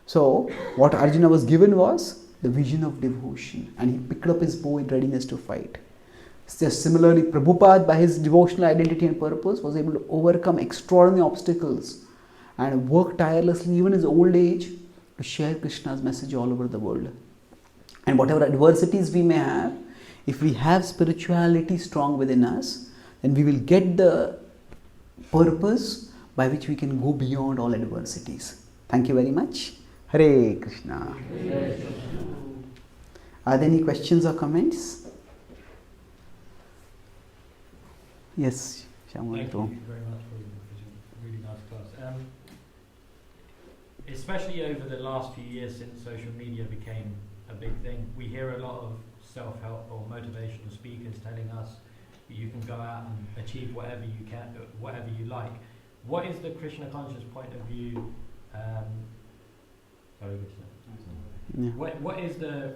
So what Arjuna was given was the vision of devotion, and he picked up his bow in readiness to fight. Just similarly, Prabhupada, by his devotional identity and purpose, was able to overcome extraordinary obstacles and work tirelessly even in his old age to share Krishna's message all over the world. And whatever adversities we may have, if we have spirituality strong within us, then we will get the purpose by which we can go beyond all adversities. Thank you very much. Hare Krishna. Are there any questions or comments? Yes, Shyamala. Thank you very much for a really nice class. Especially over the last few years since social media became a big thing, we hear a lot of self-help or motivational speakers telling us you can go out and achieve whatever you can, whatever you like. What is the Krishna conscious point of view? Sorry, Krishna. Yeah. What is the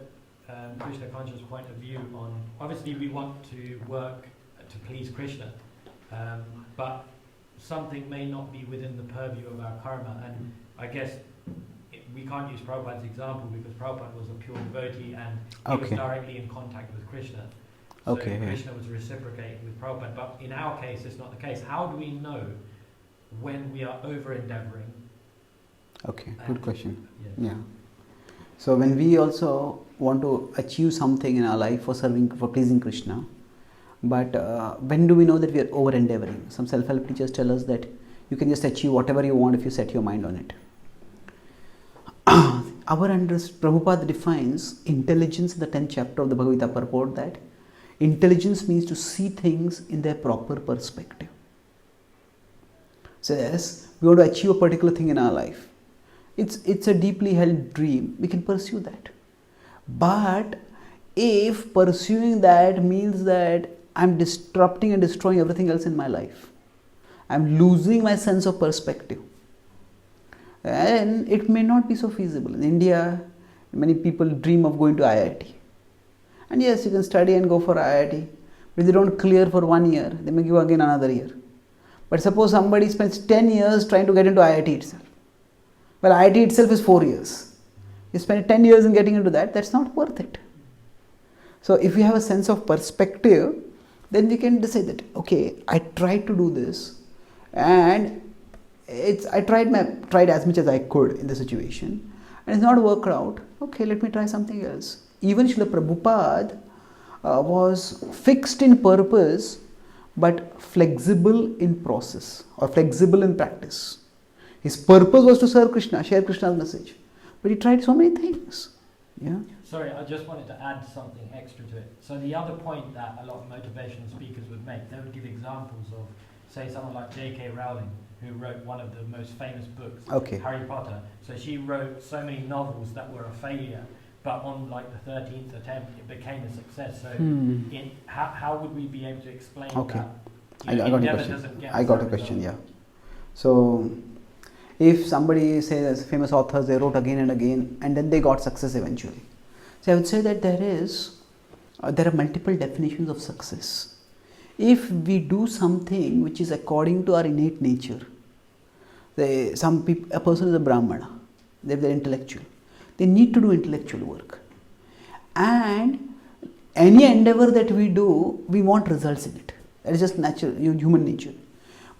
Krishna conscious point of view on? Obviously, we want to work to please Krishna, but something may not be within the purview of our karma, and I guess we can't use Prabhupada's example because Prabhupada was a pure devotee and he was directly in contact with Krishna. So Krishna was reciprocating with Prabhupada, but in our case it's not the case. How do we know when we are over-endeavoring? Okay, good question. Yeah. So when we also want to achieve something in our life for pleasing Krishna, but when do we know that we are over-endeavoring? Some self-help teachers tell us that you can just achieve whatever you want if you set your mind on it. Prabhupada defines intelligence in the 10th chapter of the Bhagavad Gita purport that intelligence means to see things in their proper perspective. So yes, we want to achieve a particular thing in our life. It's a deeply held dream. We can pursue that. But if pursuing that means that I'm disrupting and destroying everything else in my life, I'm losing my sense of perspective, and it may not be so feasible. In India, many people dream of going to IIT. And yes, you can study and go for IIT. But if they don't clear for 1 year, they may give again another year. But suppose somebody spends 10 years trying to get into IIT itself. Well, IIT itself is 4 years. You spend 10 years in getting into that, that's not worth it. So if you have a sense of perspective, then we can decide that, okay, I tried to do this and I tried as much as I could in the situation and it's not worked out. Okay, let me try something else. Even Srila Prabhupada was fixed in purpose but flexible in process or flexible in practice. His purpose was to serve Krishna, share Krishna's message. But he tried so many things. Yeah. Sorry, I just wanted to add something extra to it. So the other point that a lot of motivational speakers would make, they would give examples of, say, someone like J.K. Rowling, who wrote one of the most famous books, Harry Potter. So she wrote so many novels that were a failure, but on like the 13th attempt, it became a success. So how would we be able to explain that? I got a question. I got a question, yeah. So if somebody says famous authors, they wrote again and then they got success eventually. So I would say that there are multiple definitions of success. If we do something which is according to our innate nature, a person is a Brahmana, they're intellectual, they need to do intellectual work. And any endeavor that we do, we want results in it. That is just natural, human nature.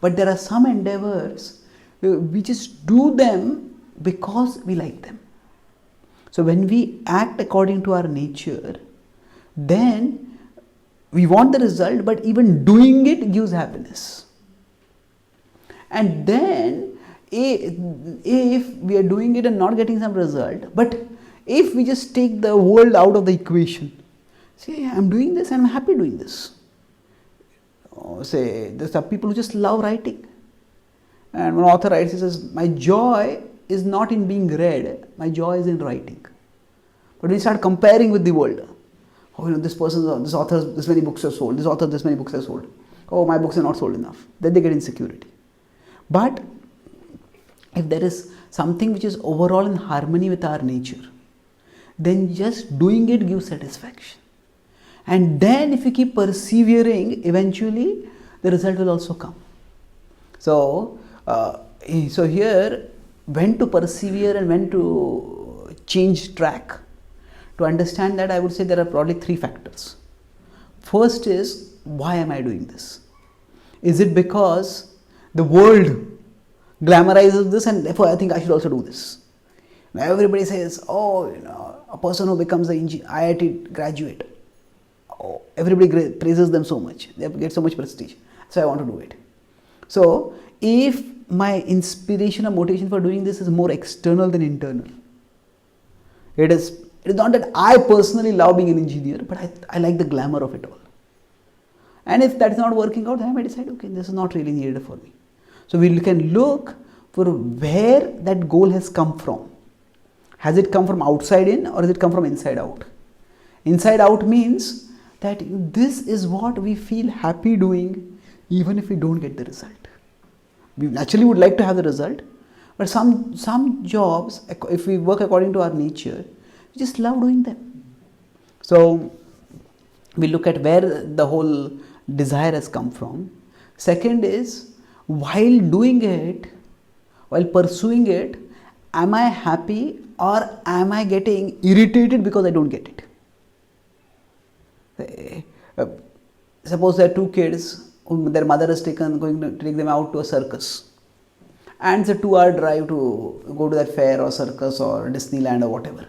But there are some endeavors, we just do them because we like them. So when we act according to our nature, then we want the result, but even doing it gives happiness. And then if we are doing it and not getting some result, but if we just take the world out of the equation, say I'm doing this and I'm happy doing this. Say there's some people who just love writing. And when an author writes, he says, my joy is not in being read, my joy is in writing. But when you start comparing with the world, this author, this many books are sold, this author, this many books are sold. Oh, my books are not sold enough. Then they get insecurity. But if there is something which is overall in harmony with our nature, then just doing it gives satisfaction. And then if you keep persevering, eventually the result will also come. So here, when to persevere and when to change track. To understand that, I would say there are probably 3 factors. First is, why am I doing this? Is it because the world glamorizes this and therefore I think I should also do this? Now everybody says, a person who becomes an IIT graduate, everybody praises them so much, they get so much prestige, so I want to do it. So if my inspiration or motivation for doing this is more external than internal, it is not that I personally love being an engineer, but I like the glamour of it all. And if that's not working out, then I might decide, okay, this is not really needed for me. So we can look for where that goal has come from. Has it come from outside in or has it come from inside out? Inside out means that this is what we feel happy doing even if we don't get the result. We naturally would like to have the result, but some jobs, if we work according to our nature, we just love doing them. So we look at where the whole desire has come from. Second is, while doing it, while pursuing it, am I happy or am I getting irritated because I don't get it? Suppose there are 2 kids whom their mother is going to take them out to a circus. And it's a 2-hour drive to go to that fair or circus or Disneyland or whatever.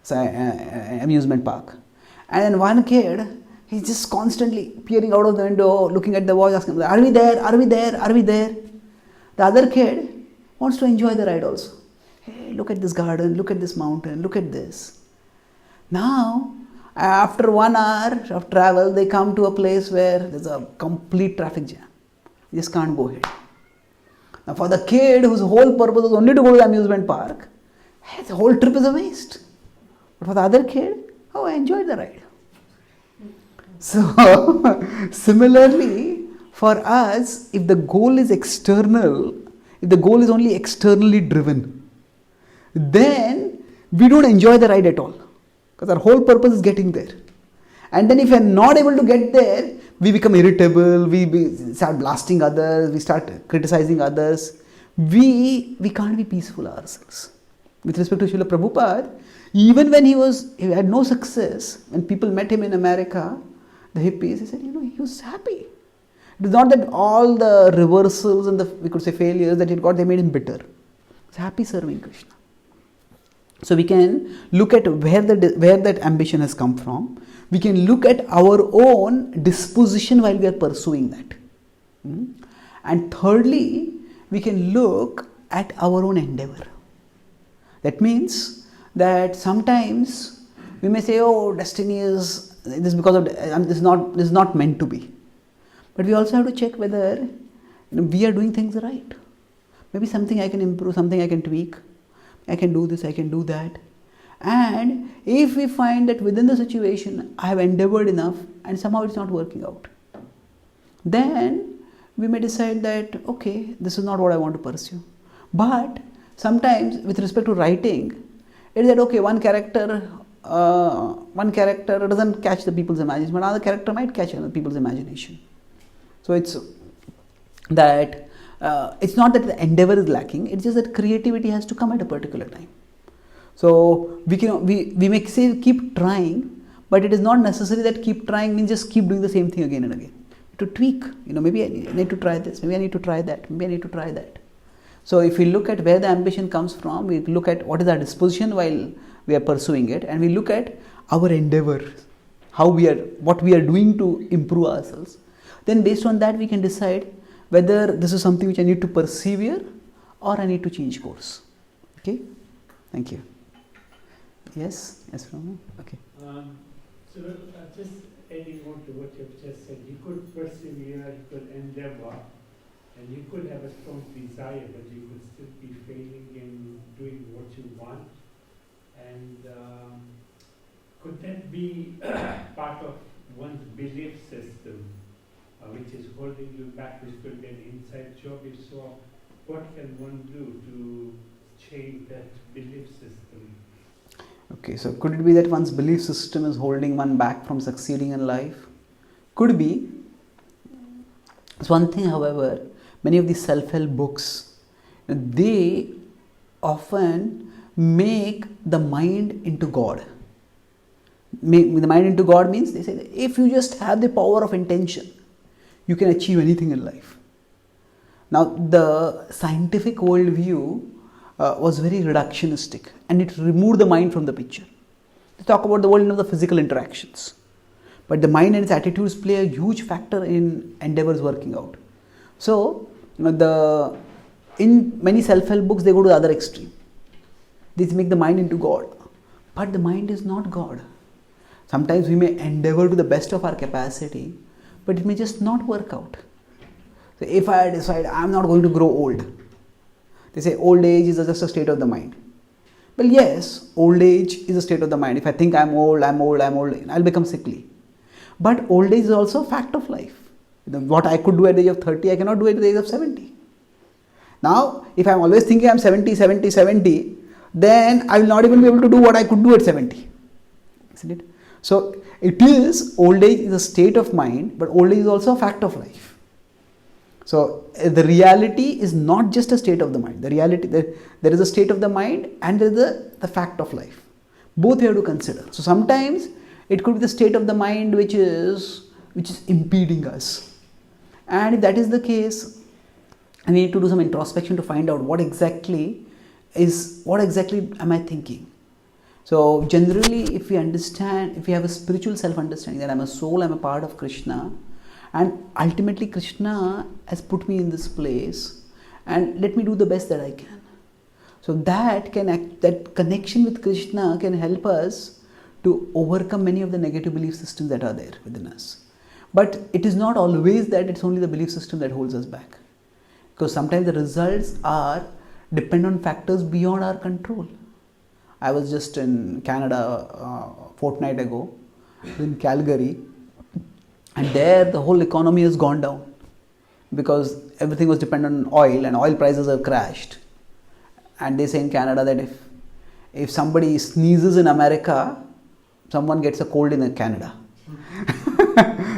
It's an amusement park. And then one kid, he's just constantly peering out of the window, looking at the watch, asking, are we there? Are we there? Are we there? The other kid wants to enjoy the ride also. Hey, look at this garden, look at this mountain, look at this. Now, after 1 hour of travel, they come to a place where there's a complete traffic jam. You just can't go ahead. Now, for the kid whose whole purpose is only to go to the amusement park, hey, the whole trip is a waste. But for the other kid, I enjoyed the ride. So, similarly, for us, if the goal is external, if the goal is only externally driven, then we don't enjoy the ride at all. Because our whole purpose is getting there. And then if we are not able to get there, we become irritable, we start blasting others, we start criticizing others. We can't be peaceful ourselves. With respect to Srila Prabhupada, even when he had no success, when people met him in America, the hippies, he said, he was happy. It is not that all the reversals and we could say failures that he got, they made him bitter. He was happy serving Krishna. So we can look at where that ambition has come from. We can look at our own disposition while we are pursuing that. And thirdly, we can look at our own endeavor. That means that sometimes we may say, destiny is this because of this is not meant to be. But we also have to check whether we are doing things right. Maybe something I can improve, something I can tweak. I can do this, I can do that. And if we find that within the situation I have endeavored enough and somehow it's not working out, then we may decide that, okay, this is not what I want to pursue. But sometimes with respect to writing, it is that, okay, one character doesn't catch the people's imagination, but another character might catch other people's imagination. So it's that it's not that the endeavor is lacking, it's just that creativity has to come at a particular time. So we may say keep trying, but it is not necessary that keep trying means just keep doing the same thing again and again. To tweak, maybe I need to try this, maybe I need to try that, maybe I need to try that. So if we look at where the ambition comes from, we look at what is our disposition while we are pursuing it, and we look at our endeavor, what we are doing to improve ourselves. Then based on that we can decide whether this is something which I need to persevere or I need to change course. Okay, thank you. Yes, Rama? Okay. So just adding on to what you've just said, you could persevere, you could endeavor, and you could have a strong desire, but you could still be failing in doing what you want. And could that be part of one's belief system, which is holding you back, which could be an inside job? If so, what can one do to change that belief system? Okay, so could it be that one's belief system is holding one back from succeeding in life? Could be. It's one thing, however, many of these self-help books, they often make the mind into God. Make the mind into God means they say that if you just have the power of intention, you can achieve anything in life. Now, the scientific worldview was very reductionistic and it removed the mind from the picture. They talk about the world of the physical interactions, but the mind and its attitudes play a huge factor in endeavors working out. So, in many self-help books, they go to the other extreme. They make the mind into God, but the mind is not God. Sometimes we may endeavor to the best of our capacity, but it may just not work out. So if I decide I am not going to grow old, they say old age is just a state of the mind. Well, yes, old age is a state of the mind. If I think I'm old, I'll become sickly. But old age is also a fact of life. What I could do at the age of 30, I cannot do at the age of 70. Now, if I'm always thinking I'm 70, then I will not even be able to do what I could do at 70. Isn't it? So, old age is a state of mind, but old age is also a fact of life. So, the reality is not just a state of the mind. The reality, there is a state of the mind and there is the fact of life. Both you have to consider. So, sometimes it could be the state of the mind which is impeding us. And if that is the case, we need to do some introspection to find out what exactly am I thinking. So generally, if we have a spiritual self-understanding that I'm a soul, I'm a part of Krishna, and ultimately Krishna has put me in this place, and let me do the best that I can. So that connection with Krishna can help us to overcome many of the negative belief systems that are there within us. But it is not always that it's only the belief system that holds us back, because sometimes the results depend on factors beyond our control. I was just in Canada a fortnight ago, in Calgary, and there the whole economy has gone down because everything was dependent on oil, and oil prices have crashed. And they say in Canada that if somebody sneezes in America, someone gets a cold in Canada.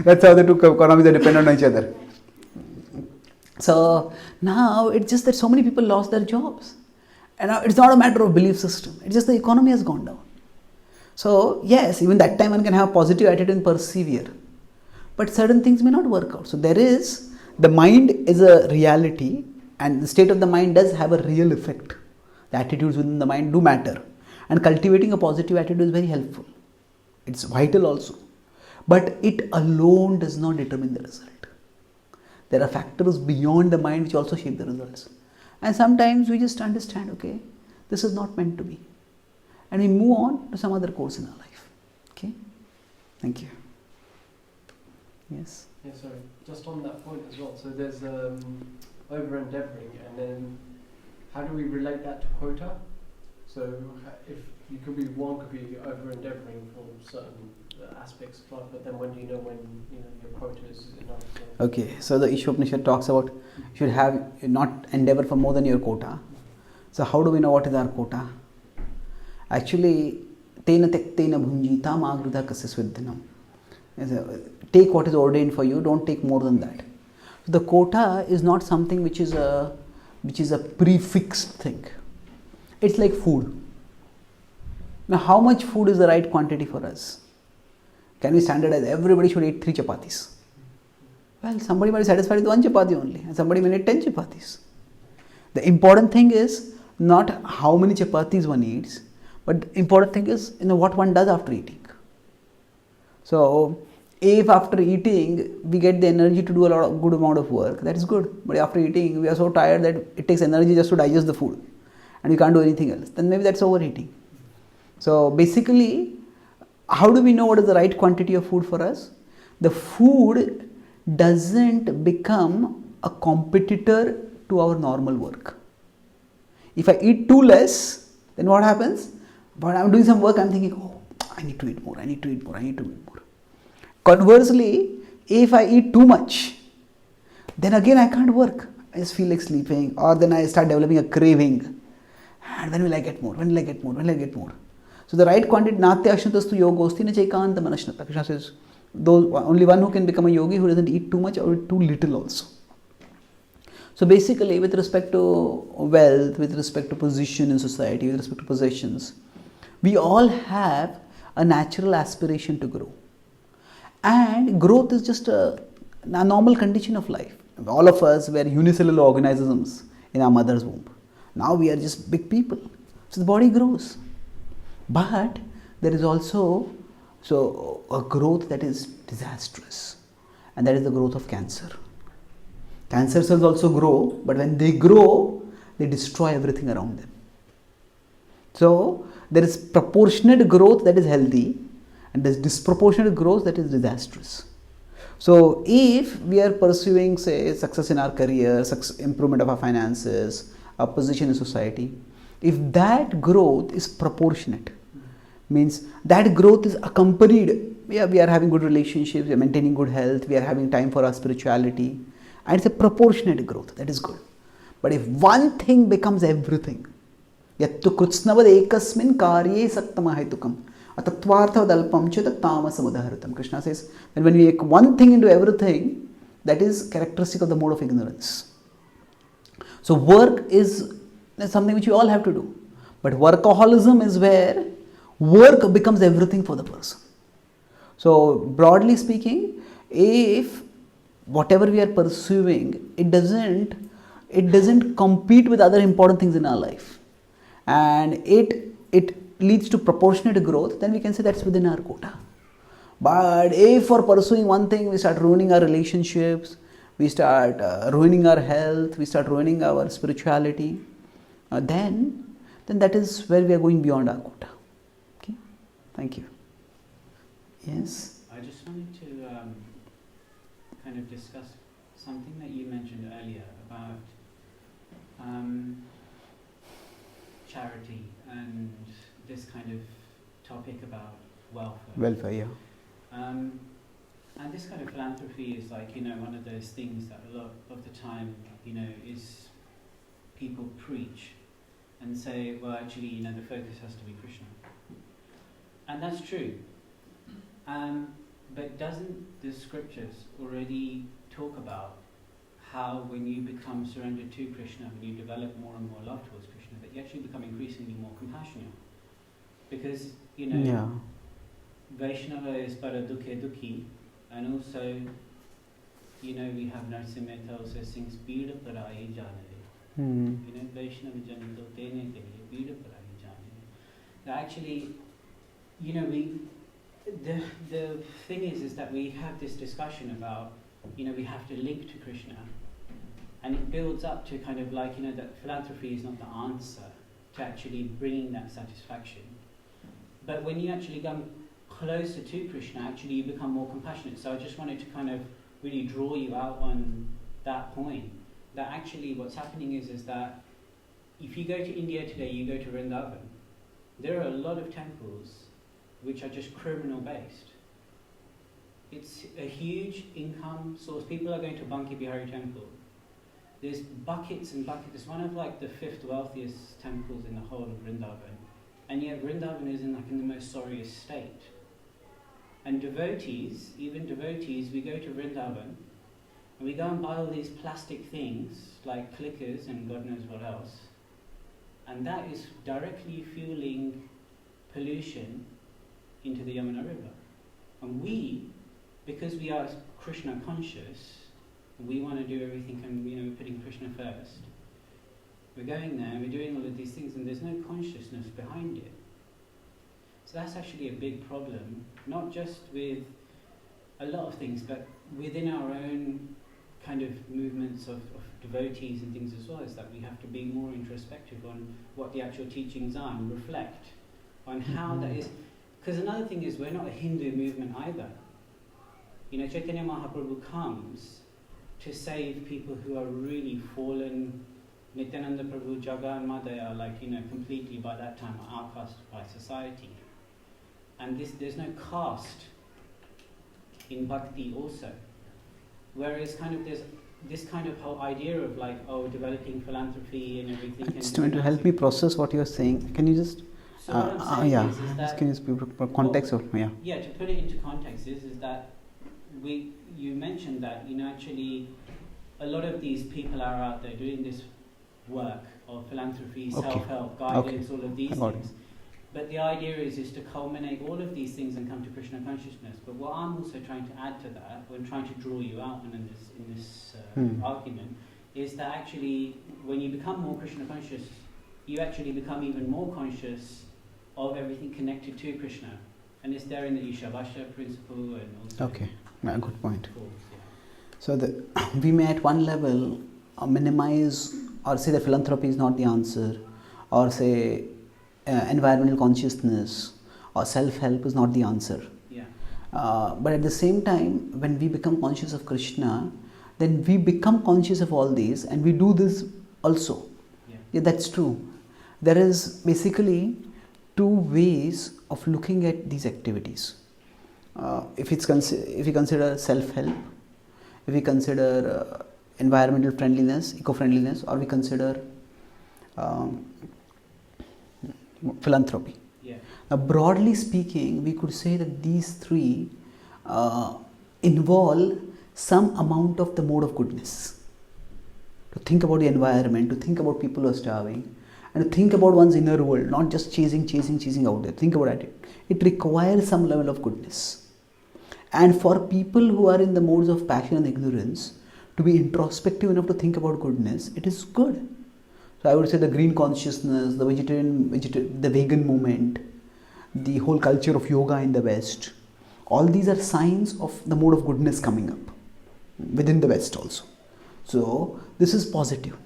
That's how the two economies are dependent on each other. So now it's just that so many people lost their jobs. And now it's not a matter of belief system. It's just the economy has gone down. So yes, even that time one can have a positive attitude and persevere. But certain things may not work out. So the mind is a reality, and the state of the mind does have a real effect. The attitudes within the mind do matter. And cultivating a positive attitude is very helpful. It's vital also. But it alone does not determine the result. There are factors beyond the mind which also shape the results. And sometimes we just understand, okay, this is not meant to be. And we move on to some other course in our life. Okay? Thank you. Yes? Yeah, sorry. Just on that point as well. So there's over-endeavouring, and then how do we relate that to quota? So if you could be over-endeavouring for certain aspects of life, but then when do you know when your quota is enough? Okay, so the Ishopanishad talks about you should have not endeavor for more than your quota. So how do we know what is our quota? Actually, tena tektena bhunjitam agrudha kasya swiddhanam. Take what is ordained for you, don't take more than that. The quota is not something which is a prefixed thing. It's like food. Now, how much food is the right quantity for us? Can we standardize everybody should eat 3 chapatis? Well, somebody might be satisfied with 1 chapati only, and somebody may need 10 chapatis. The important thing is not how many chapatis one eats, but the important thing is what one does after eating. So, if after eating we get the energy to do a good amount of work, that is good. But after eating we are so tired that it takes energy just to digest the food, and we can't do anything else, then maybe that's overeating. So basically, how do we know what is the right quantity of food for us? The food doesn't become a competitor to our normal work. If I eat too less, then what happens? When I'm doing some work, I'm thinking, oh, I need to eat more, I need to eat more, I need to eat more. Conversely, if I eat too much, then again I can't work. I just feel like sleeping, or then I start developing a craving. And when will I get more? When will I get more? When will I get more? So the right quantity, natya ashnastastu yogosti na chaikanta manashnata. Krishna says, only one who can become a yogi who doesn't eat too much or too little also. So basically, with respect to wealth, with respect to position in society, with respect to possessions, we all have a natural aspiration to grow. And growth is just a normal condition of life. All of us were unicellular organisms in our mother's womb. Now we are just big people. So the body grows. But there is also a growth that is disastrous. And that is the growth of cancer. Cancer cells also grow, but when they grow, they destroy everything around them. So there is proportionate growth that is healthy, and there is disproportionate growth that is disastrous. So if we are pursuing, say, success in our career, improvement of our finances, our position in society, if that growth is proportionate, means that growth is accompanied, we are having good relationships, we are maintaining good health, we are having time for our spirituality, and it's a proportionate growth, that is good. But if one thing becomes everything, yattu krutsnavad ekasmin karye saktamahetukam atatvartha dalpam cheta tamasamudaharitam. Krishna says that when we make one thing into everything, that is characteristic of the mode of ignorance. So work is something which we all have to do. But workaholism is where work becomes everything for the person. So broadly speaking, if whatever we are pursuing, it doesn't compete with other important things in our life, and it leads to proportionate growth, then we can say that's within our quota. But if for pursuing one thing we start ruining our relationships, we start ruining our health, we start ruining our spirituality, then that is where we are going beyond our quota. Okay, thank you. Yes. I just wanted to kind of discuss something that you mentioned earlier about charity and this kind of topic about welfare. Welfare, yeah. And this kind of philanthropy is like, one of those things that a lot of the time, is people preach and say, well, actually, the focus has to be Krishna. And that's true. But doesn't the scriptures already talk about how when you become surrendered to Krishna, when you develop more and more love towards Krishna, that you actually become increasingly more compassionate? Because, you know, Yeah. Vaishnava is paradukhe dukhi, and also, you know, we have Narsimha Mehta also sings Pida Parai Janare. You know, Vaishnava Janito Tene Tene, Pida Parai Janare. That actually, you know, the thing is that we have this discussion about, you know, we have to link to Krishna, and it builds up to kind of like, you know, that philanthropy is not the answer to actually bringing that satisfaction. But when you actually come closer to Krishna, actually you become more compassionate. So I just wanted to kind of really draw you out on that point, that actually what's happening is that if you go to India today, you go to Vrindavan, there are a lot of temples which are just criminal based. It's a huge income source. People are going to Banki Bihari temple. There's buckets and buckets. It's one of like the 5th wealthiest temples in the whole of Vrindavan. And yet Vrindavan is in the most sorriest state. And devotees, even devotees, we go to Vrindavan and we go and buy all these plastic things like clickers and God knows what else. And that is directly fueling pollution into the Yamuna River. And we, because we are Krishna conscious, we want to do everything and, you know, we're putting Krishna first. We're going there and we're doing all of these things and there's no consciousness behind it. So that's actually a big problem, not just with a lot of things, but within our own kind of movements of devotees and things as well, is that we have to be more introspective on what the actual teachings are and reflect on how that is. Because another thing is, we're not a Hindu movement either. You know, Chaitanya Mahaprabhu comes to save people who are really fallen. Nityananda Prabhu, Jaga and Madhya are like, you know, completely by that time outcast by society. And there's no caste in bhakti also. Whereas kind of there's this kind of whole idea of like, oh, developing philanthropy and everything. Just to help me process what you're saying, can you just... So what I'm saying is that... Can you speak for context of... Yeah. Yeah, to put it into context is that you mentioned that, you know, actually a lot of these people are out there doing this work of philanthropy, self-help, guidance, all of these things. But the idea is to culminate all of these things and come to Krishna consciousness. But what I'm also trying to add to that, when trying to draw you out in this argument, is that actually when you become more Krishna conscious, you actually become even more conscious of everything connected to Krishna. And it's there in the Ishavasya principle and also... Okay, yeah, good point. Cool, yeah. So we may at one level minimize or say that philanthropy is not the answer, or say environmental consciousness or self-help is not the answer. Yeah. But at the same time, when we become conscious of Krishna, then we become conscious of all these and we do this also. Yeah, that's true. There is basically two ways of looking at these activities. If we consider self-help, if we consider environmental friendliness, eco-friendliness, or we consider philanthropy. Yeah. Now, broadly speaking, we could say that these three involve some amount of the mode of goodness. To think about the environment, to think about people who are starving, and to think about one's inner world, not just chasing out there. Think about it. It requires some level of goodness. And for people who are in the modes of passion and ignorance, to be introspective enough to think about goodness, it is good. So I would say the green consciousness, the vegan movement, the whole culture of yoga in the West, all these are signs of the mode of goodness coming up within the West also. So this is positive.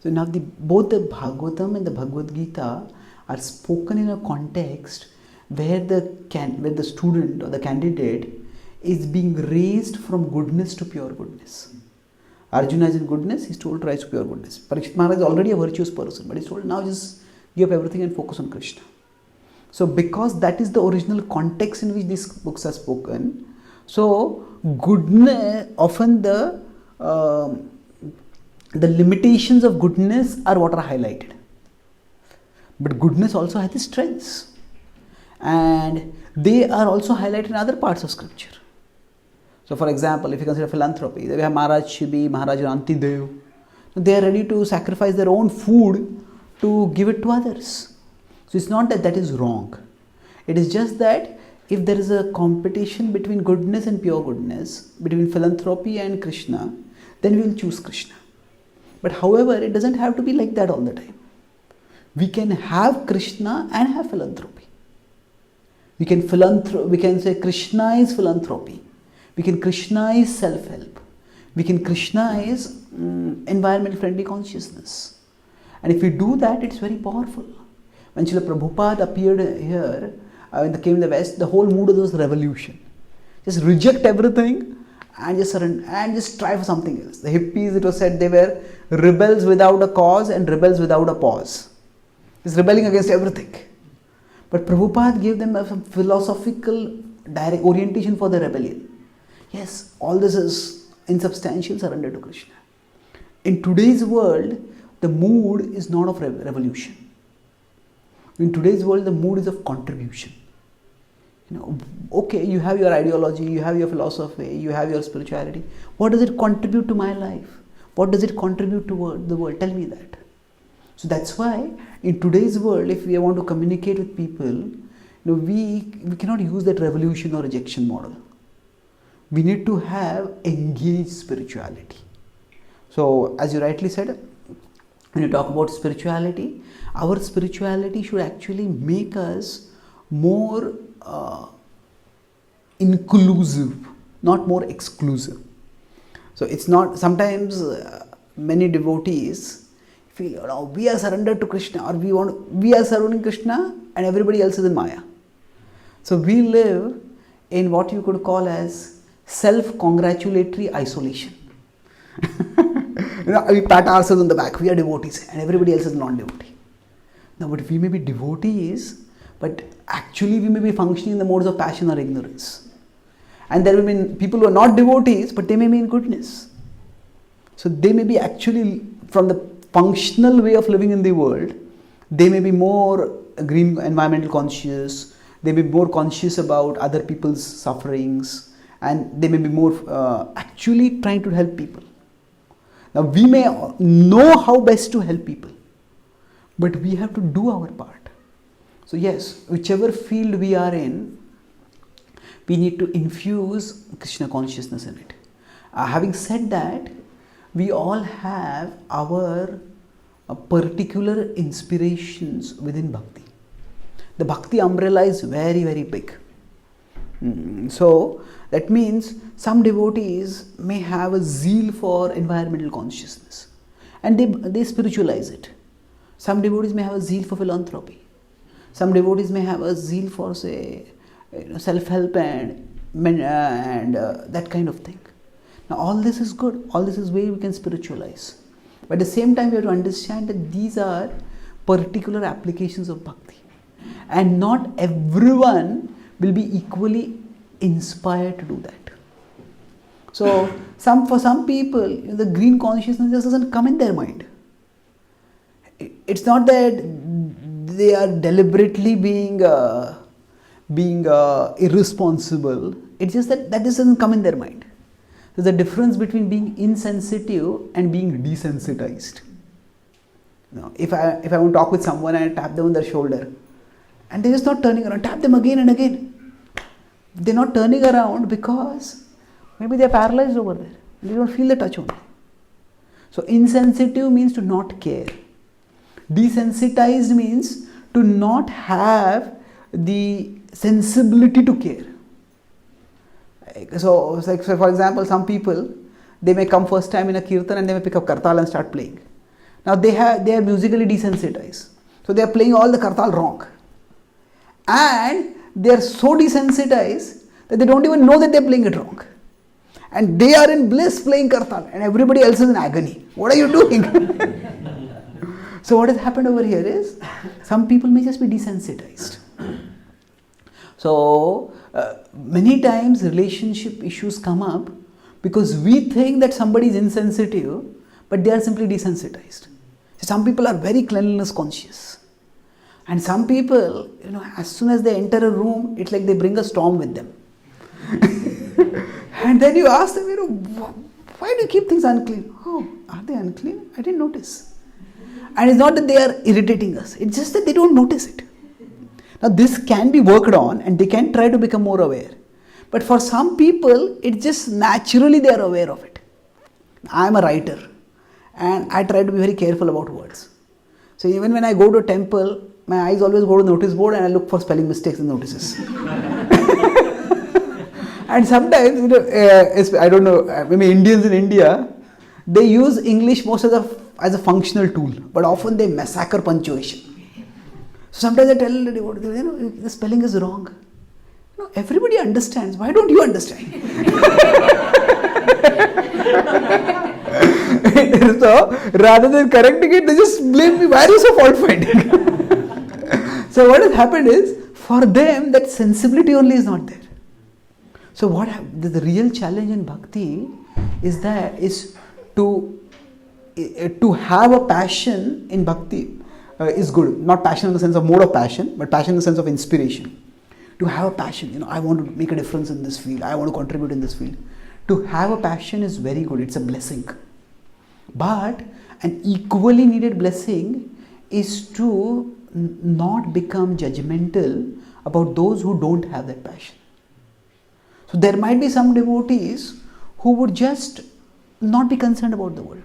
So now both the Bhagavatam and the Bhagavad Gita are spoken in a context where the student or the candidate is being raised from goodness to pure goodness. Arjuna is in goodness, he's told to rise to pure goodness. Parikshit Maharaj is already a virtuous person, but he's told now just give up everything and focus on Krishna. So because that is the original context in which these books are spoken, so goodness, often the limitations of goodness are what are highlighted. But goodness also has its strengths. And they are also highlighted in other parts of scripture. So for example, if you consider philanthropy, we have Maharaj Shibi, Maharaj Ranti Dev. They are ready to sacrifice their own food to give it to others. So it's not that that is wrong. It is just that if there is a competition between goodness and pure goodness, between philanthropy and Krishna, then we will choose Krishna. But however, it doesn't have to be like that all the time. We can have Krishna and have philanthropy. We can say Krishna is philanthropy. We can Krishnaize self-help. We can Krishnaize environment friendly consciousness. And if we do that, it's very powerful. When Srila Prabhupada appeared here, when they came in the West, the whole mood was revolution. Just reject everything and just surrender and just try for something else. The hippies, it was said, they were rebels without a cause and rebels without a pause. Just rebelling against everything. But Prabhupada gave them some philosophical direct orientation for the rebellion. Yes, all this is insubstantial surrender to Krishna. In today's world, the mood is not of revolution. In today's world, the mood is of contribution. Okay, you have your ideology, you have your philosophy, you have your spirituality. What does it contribute to my life? What does it contribute to the world? Tell me that. So that's why in today's world, if we want to communicate with people, we cannot use that revolution or rejection model. We need to have engaged spirituality. So as you rightly said, when you talk about spirituality, our spirituality should actually make us more inclusive, not more exclusive. So it's not, sometimes many devotees feel, we are surrendered to Krishna, or we are serving Krishna and everybody else is in Maya. So we live in what you could call as self-congratulatory isolation. We pat ourselves on the back, we are devotees and everybody else is non-devotee. Now, but we may be devotees, but actually we may be functioning in the modes of passion or ignorance. And there will be people who are not devotees, but they may be in goodness. So they may be actually, from the functional way of living in the world, they may be more green environmental conscious, they may be more conscious about other people's sufferings, and they may be more actually trying to help people. Now we may know how best to help people, but we have to do our part. So yes, whichever field we are in, we need to infuse Krishna consciousness in it. Having said that, we all have our particular inspirations within Bhakti. The Bhakti umbrella is very, very big. So that means some devotees may have a zeal for environmental consciousness and they spiritualize it. Some devotees may have a zeal for philanthropy. Some devotees may have a zeal for, say, self-help and that kind of thing. Now all this is good. All this is way we can spiritualize. But at the same time, we have to understand that these are particular applications of Bhakti. And not everyone will be equally inspired to do that. So for some people, the green consciousness just doesn't come in their mind. It's not that they are deliberately being irresponsible. It's just that just doesn't come in their mind. There's a difference between being insensitive and being desensitized. If I want to talk with someone and I tap them on their shoulder, and they're just not turning around, tap them again and again. They're not turning around because maybe they're paralyzed over there. They don't feel the touch only. So insensitive means to not care. Desensitized means to not have the sensibility to care. So for example, some people, they may come first time in a kirtan and they may pick up kartal and start playing. Now they are musically desensitized. So they are playing all the kartal wrong. And they are so desensitized that they don't even know that they are playing it wrong. And they are in bliss playing kartal and everybody else is in agony. What are you doing? So what has happened over here is, some people may just be desensitized. So many times relationship issues come up because we think that somebody is insensitive, but they are simply desensitized. So some people are very cleanliness conscious. And some people, as soon as they enter a room, it's like they bring a storm with them. And then you ask them, why do you keep things unclean? Oh, are they unclean? I didn't notice. And it's not that they are irritating us. It's just that they don't notice it. Now this can be worked on and they can try to become more aware. But for some people, it's just naturally they are aware of it. I am a writer and I try to be very careful about words. So even when I go to a temple, my eyes always go to the notice board and I look for spelling mistakes in notices. And sometimes, I don't know, maybe Indians in India, they use English most as a functional tool, but often they massacre punctuation. So sometimes I tell the devotees, the spelling is wrong. No, everybody understands. Why don't you understand? So rather than correcting it, they just blame me. Why are you so fault finding? So what has happened is, for them, that sensibility only is not there. So the real challenge in bhakti is to have a passion in bhakti is good. Not passion in the sense of mode of passion, but passion in the sense of inspiration. To have a passion, I want to make a difference in this field. I want to contribute in this field. To have a passion is very good. It's a blessing. But an equally needed blessing is to not become judgmental about those who don't have that passion. So there might be some devotees who would just not be concerned about the world.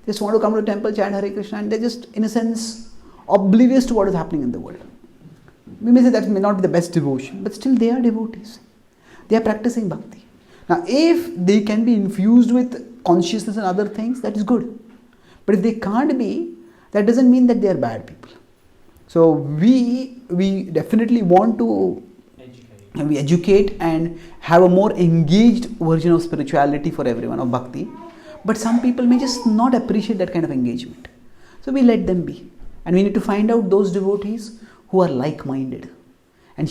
They just want to come to the temple, chant Hare Krishna, and they're just, in a sense, oblivious to what is happening in the world. We may say that may not be the best devotion, but still they are devotees. They are practicing bhakti. Now, if they can be infused with consciousness and other things, that is good. But if they can't be, that doesn't mean that they are bad people. So we definitely want to educate and have a more engaged version of spirituality for everyone, of bhakti. But some people may just not appreciate that kind of engagement. So we let them be. And we need to find out those devotees who are like-minded. And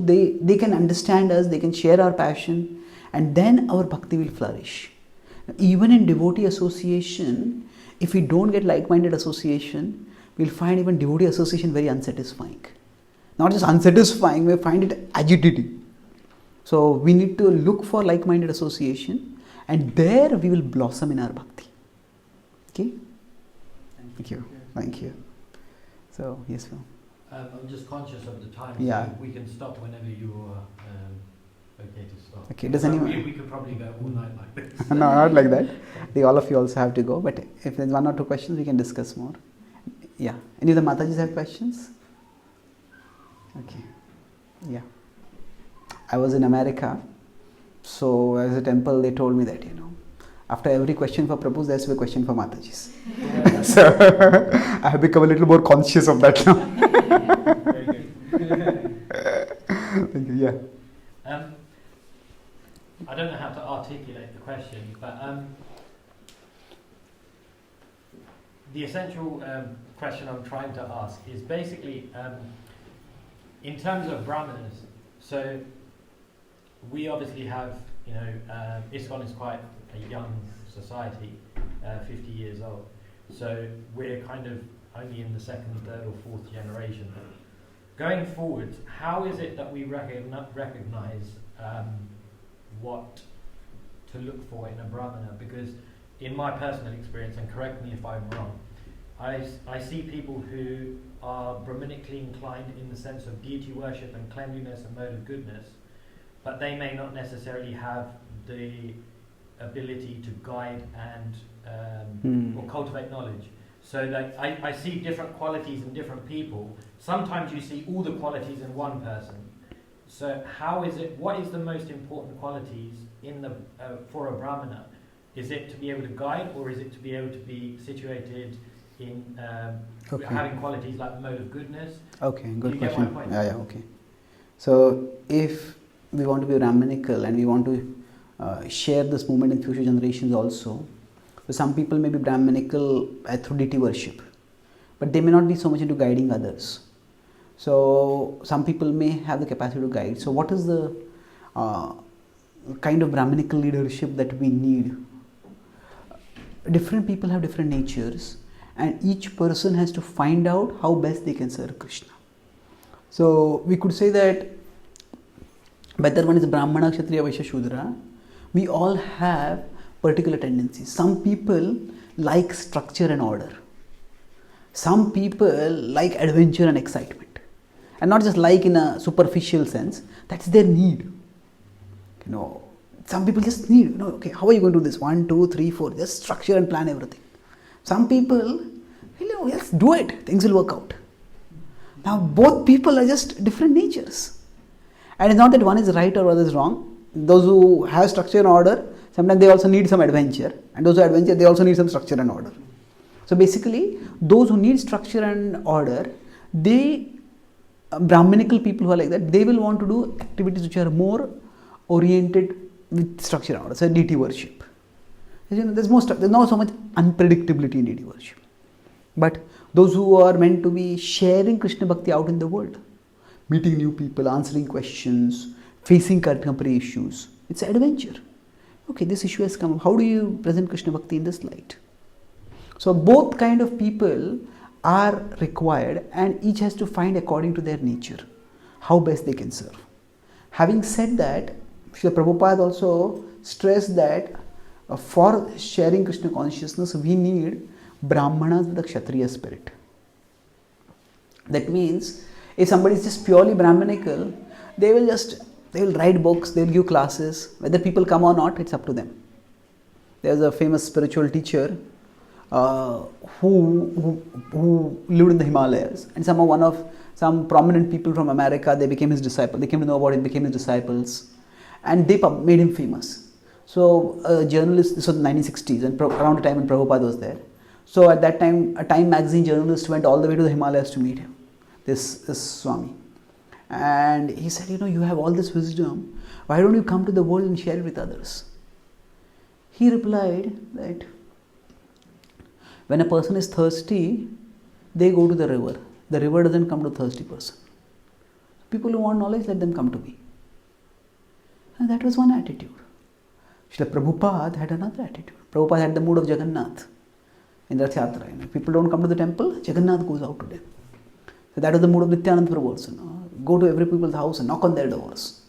they can understand us, they can share our passion, and then our bhakti will flourish. Even in devotee association, if we don't get like-minded association, we'll find even devotee association very unsatisfying. Not just unsatisfying, we find it agitating. So we need to look for like-minded association, and there we will blossom in our bhakti. Okay? Thank you. So, yes, Phil. I'm just conscious of the time, Yeah. so we can stop whenever you are okay to stop. Okay, does anyone... We could probably go all night like this. No, not like that. All of you also have to go, but if there's one or two questions, we can discuss more. Yeah. Any of the Matajis have questions? Okay. Yeah. I was in America, so as a temple, they told me that, after every question for Prabhu, there's a question for Matajis. So I have become a little more conscious of that now. Very good. Thank you. Yeah. I don't know how to articulate the question, but the essential question I'm trying to ask is basically in terms of brahmanas. So we obviously have, ISKCON is quite a young society, 50 years old. So we're kind of only in the second, third or fourth generation. Going forward, how is it that we recognize what to look for in a brahmana? Because in my personal experience, and correct me if I'm wrong, I see people who are brahmanically inclined in the sense of deity worship and cleanliness and mode of goodness, but they may not necessarily have the ability to guide and or cultivate knowledge. So that I see different qualities in different people. Sometimes you see all the qualities in one person. So what is the most important qualities in the for a brahmana? Is it to be able to guide, or is it to be able to be situated in having qualities like mode of goodness? Okay, good question. Get my point? Yeah, okay. So if we want to be Brahmanical and we want to share this movement in future generations also, so some people may be Brahmanical through deity worship, but they may not be so much into guiding others. So some people may have the capacity to guide. So what is the kind of Brahmanical leadership that we need? Different people have different natures, and each person has to find out how best they can serve Krishna. So we could say that whether one is Brahmana, Kshatriya, Vaishya, Shudra, we all have particular tendencies. Some people like structure and order. Some people like adventure and excitement. And not just like in a superficial sense, that's their need. Some people just need, okay, how are you going to do this? 1, 2, 3, 4, just structure and plan everything. Some people, let's do it, things will work out. Now, both people are just different natures. And it's not that one is right or other is wrong. Those who have structure and order, sometimes they also need some adventure. And those who have adventure, they also need some structure and order. So basically, those who need structure and order, Brahminical people who are like that, they will want to do activities which are more oriented with structure and order. So deity worship. There's not so much unpredictability in deity worship. But those who are meant to be sharing Krishna Bhakti out in the world, meeting new people, answering questions, facing contemporary issues, it's an adventure. Okay, this issue has come up. How do you present Krishna Bhakti in this light? So both kind of people are required, and each has to find according to their nature how best they can serve. Having said that, Srila Prabhupada also stressed that for sharing Krishna consciousness, we need Brahmanas with a Kshatriya spirit. That means, if somebody is just purely Brahminical, they will write books, they will give classes. Whether people come or not, it's up to them. There's a famous spiritual teacher who lived in the Himalayas, and some prominent people from America, they became his disciples. They came to know about him, became his disciples, and they made him famous. So a journalist, this was in the 1960s, and around the time when Prabhupada was there. So at that time, a Time magazine journalist went all the way to the Himalayas to meet him, this Swami. And he said, you have all this wisdom, why don't you come to the world and share it with others? He replied that when a person is thirsty, they go to the river. The river doesn't come to a thirsty person. People who want knowledge, let them come to me. And that was one attitude. Srila Prabhupada had another attitude. Prabhupada had the mood of Jagannath in Rath Yatra. If people don't come to the temple, Jagannath goes out to them. So that was the mood of Nityananda Prabhu also. Go to every people's house and knock on their doors.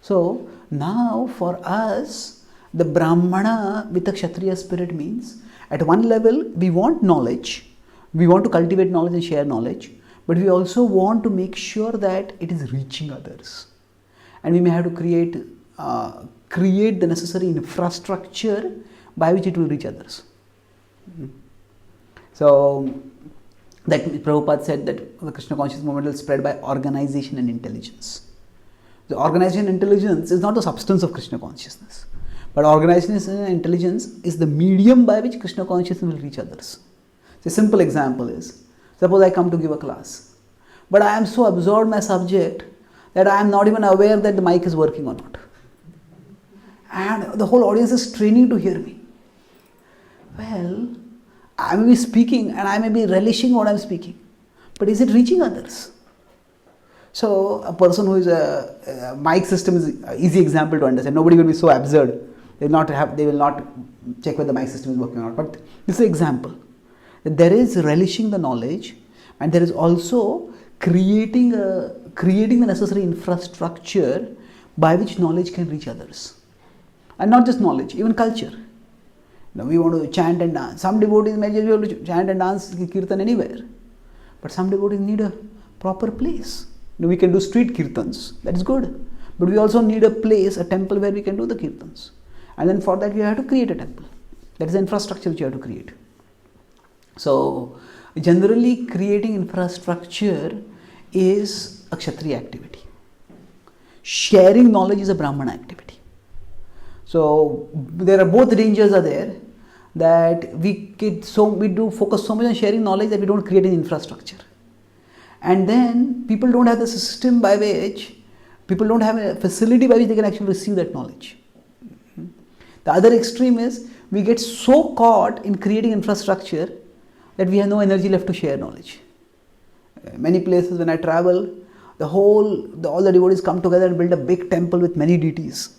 So now for us, the Brahmana with a Kshatriya spirit means, at one level, we want knowledge. We want to cultivate knowledge and share knowledge. But we also want to make sure that it is reaching others. And we may have to create the necessary infrastructure by which it will reach others. So, that Prabhupada said that the Krishna consciousness movement will spread by organization and intelligence. The organization and intelligence is not the substance of Krishna consciousness. But organization and intelligence is the medium by which Krishna consciousness will reach others. So a simple example is, suppose I come to give a class, but I am so absorbed in my subject that I am not even aware that the mic is working or not. And the whole audience is straining to hear me. Well, I may be speaking and I may be relishing what I am speaking, but is it reaching others? So a person who is a mic system is an easy example to understand. Nobody will be so absurd. They will not check whether the mic system is working or not. But this is an example. That there is relishing the knowledge, and there is also creating the necessary infrastructure by which knowledge can reach others. And not just knowledge, even culture. We want to chant and dance. Some devotees may just be able to chant and dance kirtan anywhere. But some devotees need a proper place. We can do street kirtans. That is good. But we also need a place, a temple where we can do the kirtans. And then for that we have to create a temple. That is the infrastructure which you have to create. So, generally creating infrastructure is a Kshatriya activity. Sharing knowledge is a Brahmana activity. So, there are both dangers are there, that we do focus so much on sharing knowledge that we don't create an infrastructure. And then people don't have the system by which, people don't have a facility by which they can actually receive that knowledge. The other extreme is, we get so caught in creating infrastructure that we have no energy left to share knowledge. Many places when I travel, all the devotees come together and build a big temple with many deities.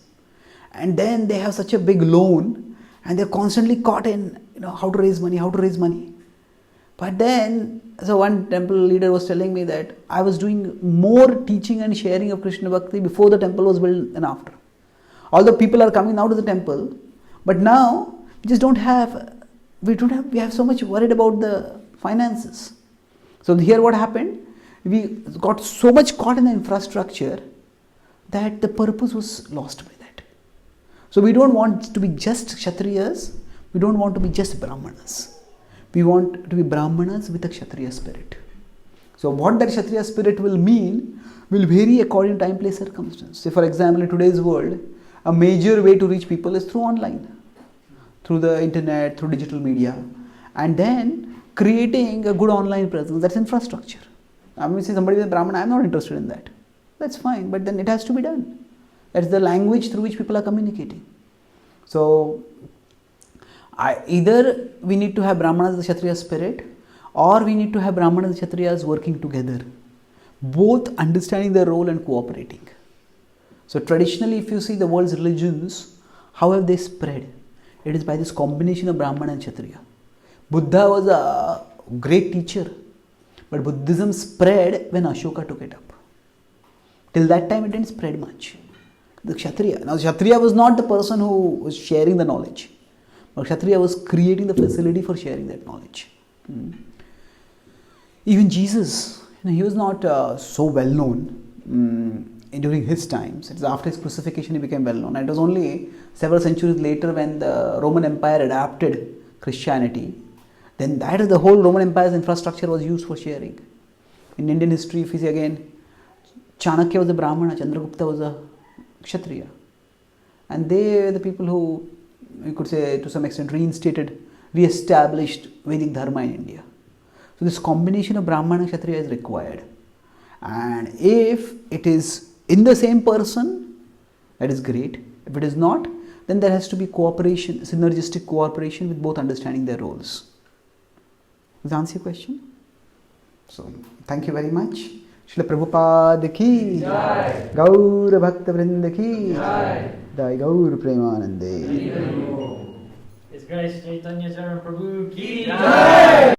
And then they have such a big loan, and they're constantly caught in how to raise money. But then, so one temple leader was telling me that I was doing more teaching and sharing of Krishna Bhakti before the temple was built than after. Although people are coming now to the temple, but now we just don't have, we have so much worried about the finances. So here what happened, we got so much caught in the infrastructure that the purpose was lost by that. So we don't want to be just Kshatriyas, we don't want to be just Brahmanas. We want to be Brahmanas with a Kshatriya spirit. So what that Kshatriya spirit will mean will vary according to time, place, circumstance. Say for example, in today's world, a major way to reach people is through online, through the internet, through digital media, and then creating a good online presence. That's infrastructure. I mean, say somebody is a Brahmana, I'm not interested in that. That's fine, but then it has to be done. That's the language through which people are communicating. So either we need to have Brahmanas with the Kshatriya spirit, or we need to have Brahmanas and Kshatriyas working together, both understanding their role and cooperating. So traditionally, if you see the world's religions, how have they spread? It is by this combination of Brahmana and Kshatriya. Buddha was a great teacher, but Buddhism spread when Ashoka took it up. Till that time, it didn't spread much. The Kshatriya. Now, Kshatriya was not the person who was sharing the knowledge, but Kshatriya was creating the facility for sharing that knowledge. Even Jesus, he was not so well known during his times. It's after his crucifixion he became well known. And it was only several centuries later when the Roman Empire adapted Christianity. Then that is the whole Roman Empire's infrastructure was used for sharing. In Indian history, if you see again, Chanakya was a Brahmana, Chandragupta was a Kshatriya. And they were the people who, you could say to some extent, re-established Vedic Dharma in India. So this combination of Brahmana and Kshatriya is required. And if it is in the same person, that is great. If it is not, then there has to be cooperation, synergistic cooperation with both understanding their roles. Does that answer your question? So, thank you very much. Srila Prabhupada ki Jai. Gaur Bhakta Vrinda ki Jai. Jai Gaur Premanande. His Grace Chaitanya Charan Prabhu ki Jai.